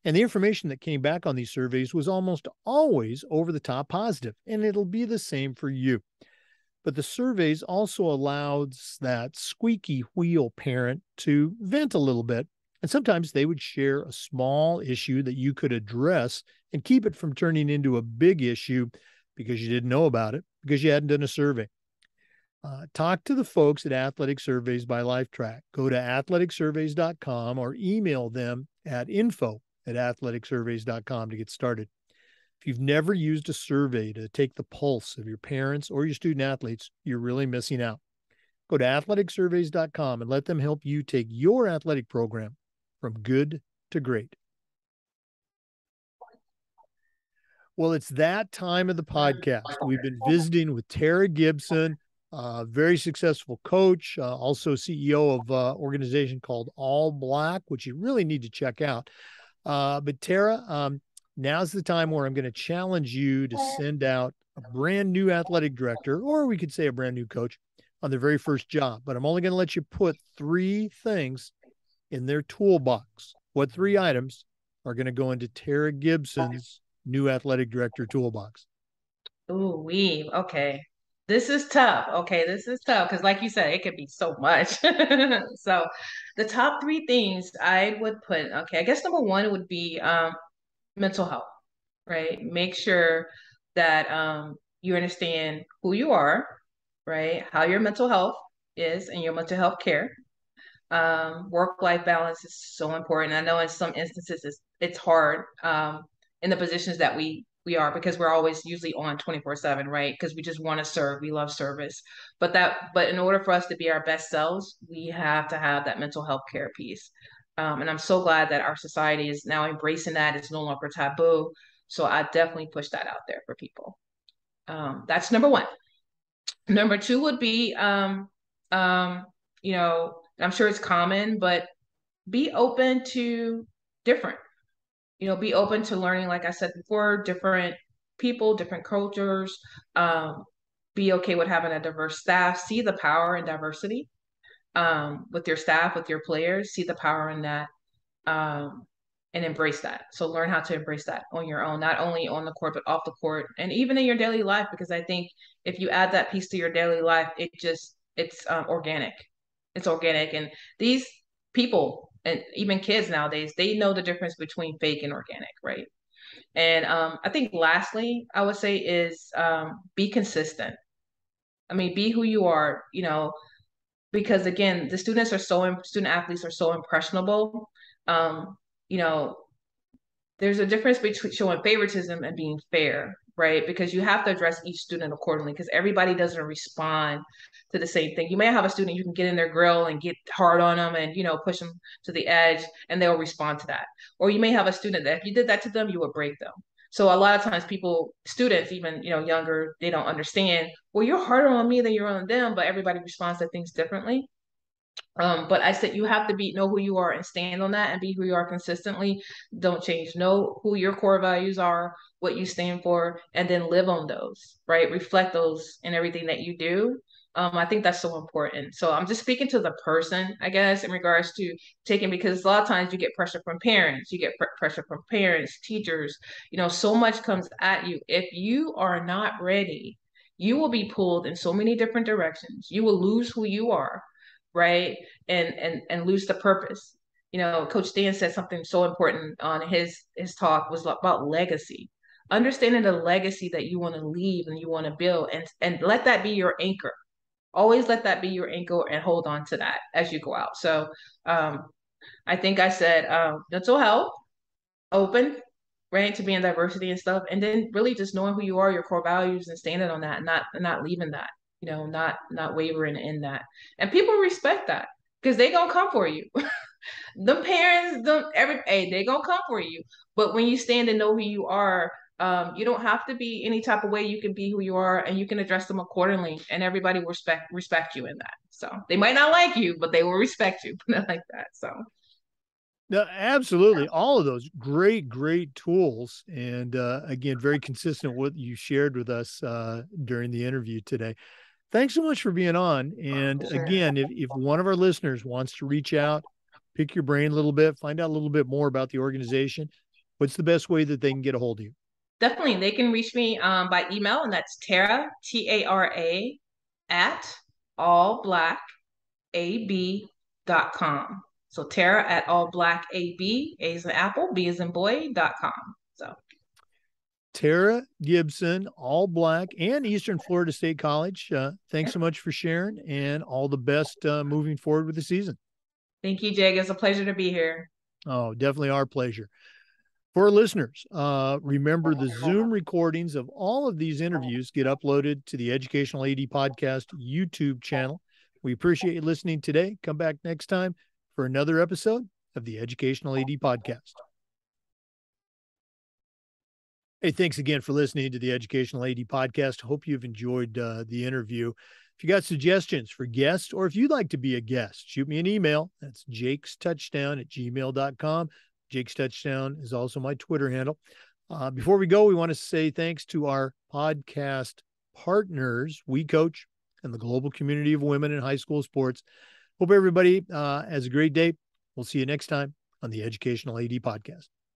And the information that came back on these surveys was almost always over the top positive, and it'll be the same for you. But the surveys also allows that squeaky wheel parent to vent a little bit. And sometimes they would share a small issue that you could address and keep it from turning into a big issue because you didn't know about it, because you hadn't done a survey. Talk to the folks at Athletic Surveys by Lifetrack. Go to athleticsurveys.com or email them at info@athleticsurveys.com to get started. If you've never used a survey to take the pulse of your parents or your student athletes, you're really missing out. Go to athleticsurveys.com and let them help you take your athletic program from good to great. Well, it's that time of the podcast. We've been visiting with Tara Gibson, very successful coach, also CEO of an organization called All Black, which you really need to check out. But Tara, now's the time where I'm going to challenge you to send out a brand new athletic director, or we could say a brand new coach, on their very first job. But I'm only going to let you put 3 things in their toolbox. What 3 items are going to go into Tara Gibson's new athletic director toolbox? Ooh, okay. This is tough. Okay, this is tough because, like you said, it could be so much. So, the top 3 things I would put, okay, I guess number one would be mental health, right? Make sure that you understand who you are, right? How your mental health is and your mental health care. Work-life balance is so important. I know in some instances it's hard in the positions that we are because we're always usually on 24/7, right? Because we just want to serve, we love service. But in order for us to be our best selves, we have to have that mental health care piece. And I'm so glad that our society is now embracing that. It's no longer taboo. So I definitely push that out there for people. That's number one. Number two would be, um, I'm sure it's common, but be open to different. Be open to learning, like I said before, different people, different cultures. Um, be okay with having a diverse staff. See the power in diversity with your staff, with your players. See the power in that um, and embrace that. So learn how to embrace that on your own, not only on the court, but off the court and even in your daily life. Because I think if you add that piece to your daily life, it's organic. It's organic. And these people and even kids nowadays, they know the difference between fake and organic, right? And I think lastly, I would say is be consistent. I mean, be who you are, because again, the student athletes are so impressionable. Um, you know, there's a difference between showing favoritism and being fair, right? Because you have to address each student accordingly because everybody doesn't respond to the same thing. You may have a student you can get in their grill and get hard on them and, push them to the edge and they'll respond to that. Or you may have a student that if you did that to them, you would break them. So a lot of times students, even, younger, they don't understand, well, you're harder on me than you're on them, but everybody responds to things differently. But I said you have to know who you are and stand on that and be who you are consistently. Don't change. Know who your core values are, what you stand for, and then live on those, right? Reflect those in everything that you do. I think that's so important. So I'm just speaking to the person, I guess, in regards to taking, because a lot of times you get pressure from parents, pressure from parents, teachers, so much comes at you. If you are not ready, you will be pulled in so many different directions. You will lose who you are, right? And lose the purpose. Coach Dan said something so important on his talk was about legacy. Understanding the legacy that you want to leave and you want to build, and let that be your anchor. Always let that be your anchor and hold on to that as you go out. So I think I said mental health, open, right, to being diversity and stuff, and then really just knowing who you are, your core values, and standing on that, and not leaving that, not wavering in that. And people respect that because they gonna come for you. The parents, hey, they gonna come for you. But when you stand and know who you are, you don't have to be any type of way. You can be who you are, and you can address them accordingly, and everybody will respect you in that. So they might not like you, but they will respect you like that. So No, absolutely. All of those great tools. And again, very consistent with what you shared with us during the interview today. Thanks so much for being on. And for sure. again, if one of our listeners wants to reach out, pick your brain a little bit, find out a little bit more about the organization, what's the best way that they can get a hold of you? Definitely, they can reach me by email, and that's Tara Tara at allblackab.com. So Tara at allblackab, A is in apple, B is in boy.com. So Tara Gibson, All Black, and Eastern Florida State College. Thanks yeah. so much for sharing, and all the best moving forward with the season. Thank you, Jake. It's a pleasure to be here. Oh, definitely our pleasure. For our listeners, remember the Zoom recordings of all of these interviews get uploaded to the Educational AD Podcast YouTube channel. We appreciate you listening today. Come back next time for another episode of the Educational AD Podcast. Hey, thanks again for listening to the Educational AD Podcast. Hope you've enjoyed the interview. If you got suggestions for guests, or if you'd like to be a guest, shoot me an email. That's jakestouchdown@gmail.com. Jake's Touchdown is also my Twitter handle. Before we go, we want to say thanks to our podcast partners, We Coach, and the global community of women in high school sports. Hope everybody has a great day. We'll see you next time on the Educational AD Podcast.